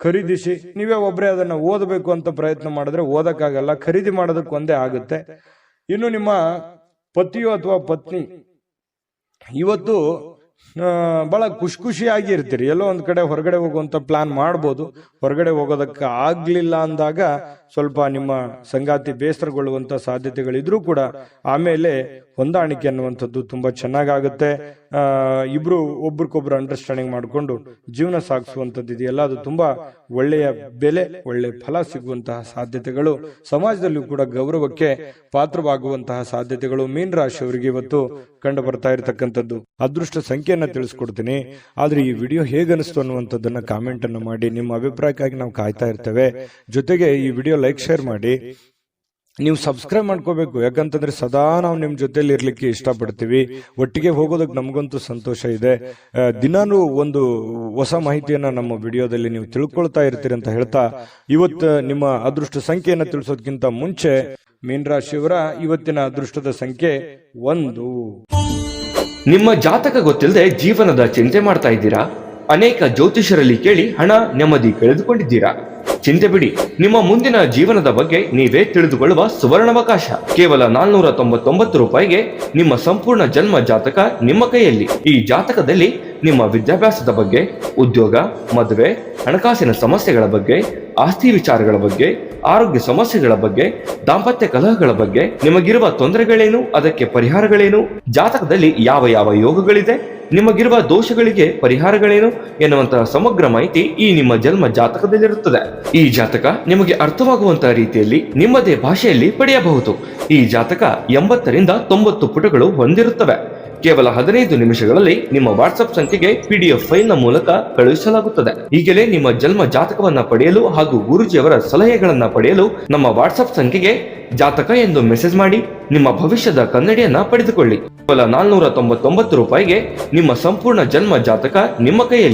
ಖರೀದಿಸಿ ನೀವೇ ಒಬ್ಬರೇ ಅದನ್ನ ಓದಬೇಕು ಅಂತ ಪ್ರಯತ್ನ ಮಾಡಿದ್ರೆ ಓದಕ್ಕಾಗಲ್ಲ, ಖರೀದಿ ಮಾಡೋದಕ್ಕೆ ಒಂದೇ ಆಗುತ್ತೆ. ಇನ್ನು ನಿಮ್ಮ ಪತಿಯೋ ಅಥವಾ ಪತ್ನಿ ಇವತ್ತು ಬಹಳ ಖುಷಿಯಾಗಿ ಇರ್ತೀರಿ. ಎಲ್ಲೋ ಒಂದ್ ಕಡೆ ಹೊರಗಡೆ ಹೋಗುವಂತ ಪ್ಲಾನ್ ಮಾಡ್ಬೋದು. ಹೊರಗಡೆ ಹೋಗೋದಕ್ಕೆ ಆಗ್ಲಿಲ್ಲ ಅಂದಾಗ ಸ್ವಲ್ಪ ನಿಮ್ಮ ಸಂಗಾತಿ ಬೇಸರಗೊಳ್ಳುವಂತ ಸಾಧ್ಯತೆಗಳಿದ್ರೂ ಕೂಡ ಆಮೇಲೆ ಹೊಂದಾಣಿಕೆ ಅನ್ನುವಂಥದ್ದು ತುಂಬಾ ಚೆನ್ನಾಗಾಗುತ್ತೆ. ಇಬ್ರು ಒಬ್ರಿಗೊಬ್ರು ಅಂಡರ್ಸ್ಟ್ಯಾಂಡಿಂಗ್ ಮಾಡಿಕೊಂಡು ಜೀವನ ಸಾಗಿಸುವಂಥದ್ದು ಇದೆಯಲ್ಲ, ಅದು ತುಂಬಾ ಒಳ್ಳೆಯ ಬೆಲೆ, ಒಳ್ಳೆ ಫಲ ಸಿಗುವಂತಹ ಸಾಧ್ಯತೆಗಳು, ಸಮಾಜದಲ್ಲೂ ಕೂಡ ಗೌರವಕ್ಕೆ ಪಾತ್ರವಾಗುವಂತಹ ಸಾಧ್ಯತೆಗಳು ಮೀನ ರಾಶಿಯವರಿಗೆ ಇವತ್ತು ಕಂಡು ಬರ್ತಾ ಇರತಕ್ಕಂಥದ್ದು. ಅದೃಷ್ಟ ಸಂಖ್ಯೆಯನ್ನ ತಿಳಿಸ್ಕೊಡ್ತೀನಿ. ಆದ್ರೆ ಈ ವಿಡಿಯೋ ಹೇಗನಿಸ್ತು ಅನ್ನುವಂಥದ್ದನ್ನ ಕಾಮೆಂಟ್ ಅನ್ನು ಮಾಡಿ. ನಿಮ್ಮ ಅಭಿಪ್ರಾಯಕ್ಕಾಗಿ ನಾವು ಕಾಯ್ತಾ ಇರ್ತೇವೆ. ಜೊತೆಗೆ ಈ ವಿಡಿಯೋ ಲೈಕ್, ಶೇರ್ ಮಾಡಿ. ನೀವು ಸಬ್ಸ್ಕ್ರೈಬ್ ಮಾಡ್ಕೋಬೇಕು, ಯಾಕಂತಂದ್ರೆ ಸದಾ ನಾವು ನಿಮ್ ಜೊತೆಲಿ ಇರ್ಲಿಕ್ಕೆ ಇಷ್ಟಪಡ್ತೀವಿ. ಒಟ್ಟಿಗೆ ಹೋಗೋದಕ್ಕೆ ನಮಗಂತೂ ಸಂತೋಷ ಇದೆ. ದಿನಾನು ಒಂದು ಹೊಸ ಮಾಹಿತಿಯನ್ನ ನಮ್ಮ ವಿಡಿಯೋದಲ್ಲಿ ನೀವು ತಿಳ್ಕೊಳ್ತಾ ಇರ್ತೀರಿ ಅಂತ ಹೇಳ್ತಾ, ಇವತ್ತು ನಿಮ್ಮ ಅದೃಷ್ಟ ಸಂಖ್ಯೆಯನ್ನ ತಿಳಿಸೋದಕ್ಕಿಂತ ಮುಂಚೆ ಮೀನರಾಶಿಯವರ ಇವತ್ತಿನ ಅದೃಷ್ಟದ ಸಂಖ್ಯೆ 1. ನಿಮ್ಮ ಜಾತಕ ಗೊತ್ತಿಲ್ಲದೆ ಜೀವನದ ಚಿಂತೆ ಮಾಡ್ತಾ ಇದ್ದೀರಾ? ಅನೇಕ ಜ್ಯೋತಿಷರಲ್ಲಿ ಕೇಳಿ ಹಣ, ನೆಮ್ಮದಿ ಕಳೆದುಕೊಂಡಿದ್ದೀರಾ? ಚಿಂತೆ ಬಿಡಿ, ನಿಮ್ಮ ಮುಂದಿನ ಜೀವನದ ಬಗ್ಗೆ ನೀವೇ ತಿಳಿದುಕೊಳ್ಳುವ ಸುವರ್ಣಾವಕಾಶ. ಕೇವಲ 499 ರೂಪಾಯಿಗೆ ನಿಮ್ಮ ಸಂಪೂರ್ಣ ಜನ್ಮ ಜಾತಕ ನಿಮ್ಮ ಕೈಯಲ್ಲಿ. ಈ ಜಾತಕದಲ್ಲಿ ನಿಮ್ಮ ವಿದ್ಯಾಭ್ಯಾಸದ ಬಗ್ಗೆ, ಉದ್ಯೋಗ, ಮದುವೆ, ಹಣಕಾಸಿನ ಸಮಸ್ಯೆಗಳ ಬಗ್ಗೆ, ಆಸ್ತಿ ವಿಚಾರಗಳ ಬಗ್ಗೆ, ಆರೋಗ್ಯ ಸಮಸ್ಯೆಗಳ ಬಗ್ಗೆ, ದಾಂಪತ್ಯ ಕಲಹಗಳ ಬಗ್ಗೆ, ನಿಮಗಿರುವ ತೊಂದರೆಗಳೇನು, ಅದಕ್ಕೆ ಪರಿಹಾರಗಳೇನು, ಜಾತಕದಲ್ಲಿ ಯಾವ ಯಾವ ಯೋಗಗಳಿದೆ, ನಿಮಗಿರುವ ದೋಷಗಳಿಗೆ ಪರಿಹಾರಗಳೇನು ಎನ್ನುವಂತಹ ಸಮಗ್ರ ಮಾಹಿತಿ ಈ ನಿಮ್ಮ ಜನ್ಮ ಜಾತಕದಲ್ಲಿರುತ್ತದೆ. ಈ ಜಾತಕ ನಿಮಗೆ ಅರ್ಥವಾಗುವಂತಹ ರೀತಿಯಲ್ಲಿ ನಿಮ್ಮದೇ ಭಾಷೆಯಲ್ಲಿ ಪಡೆಯಬಹುದು. ಈ ಜಾತಕ 80 ರಿಂದ 90 ಪುಟಗಳು ಹೊಂದಿರುತ್ತವೆ. ಕೇವಲ 15 ನಿಮಿಷಗಳಲ್ಲಿ ನಿಮ್ಮ ವಾಟ್ಸ್ಆಪ್ ಸಂಖ್ಯೆಗೆ PDF ಫೈಲ್ ನ ಮೂಲಕ ಕಳುಹಿಸಲಾಗುತ್ತದೆ. ಈಗಲೇ ನಿಮ್ಮ ಜನ್ಮ ಜಾತಕವನ್ನ ಪಡೆಯಲು ಹಾಗೂ ಗುರುಜಿಯವರ ಸಲಹೆಗಳನ್ನ ಪಡೆಯಲು ನಮ್ಮ ವಾಟ್ಸ್ಆಪ್ ಸಂಖ್ಯೆಗೆ ಜಾತಕ ಎಂದು ಮೆಸೇಜ್ ಮಾಡಿ ನಿಮ್ಮ ಭವಿಷ್ಯದ ಕನ್ನಡಿಯನ್ನ ಪಡೆದುಕೊಳ್ಳಿ. ಕೇವಲ 499 ರೂಪಾಯಿಗೆ ನಿಮ್ಮ ಸಂಪೂರ್ಣ ಜನ್ಮ ಜಾತಕ ನಿಮ್ಮ ಕೈಯಲ್ಲಿ.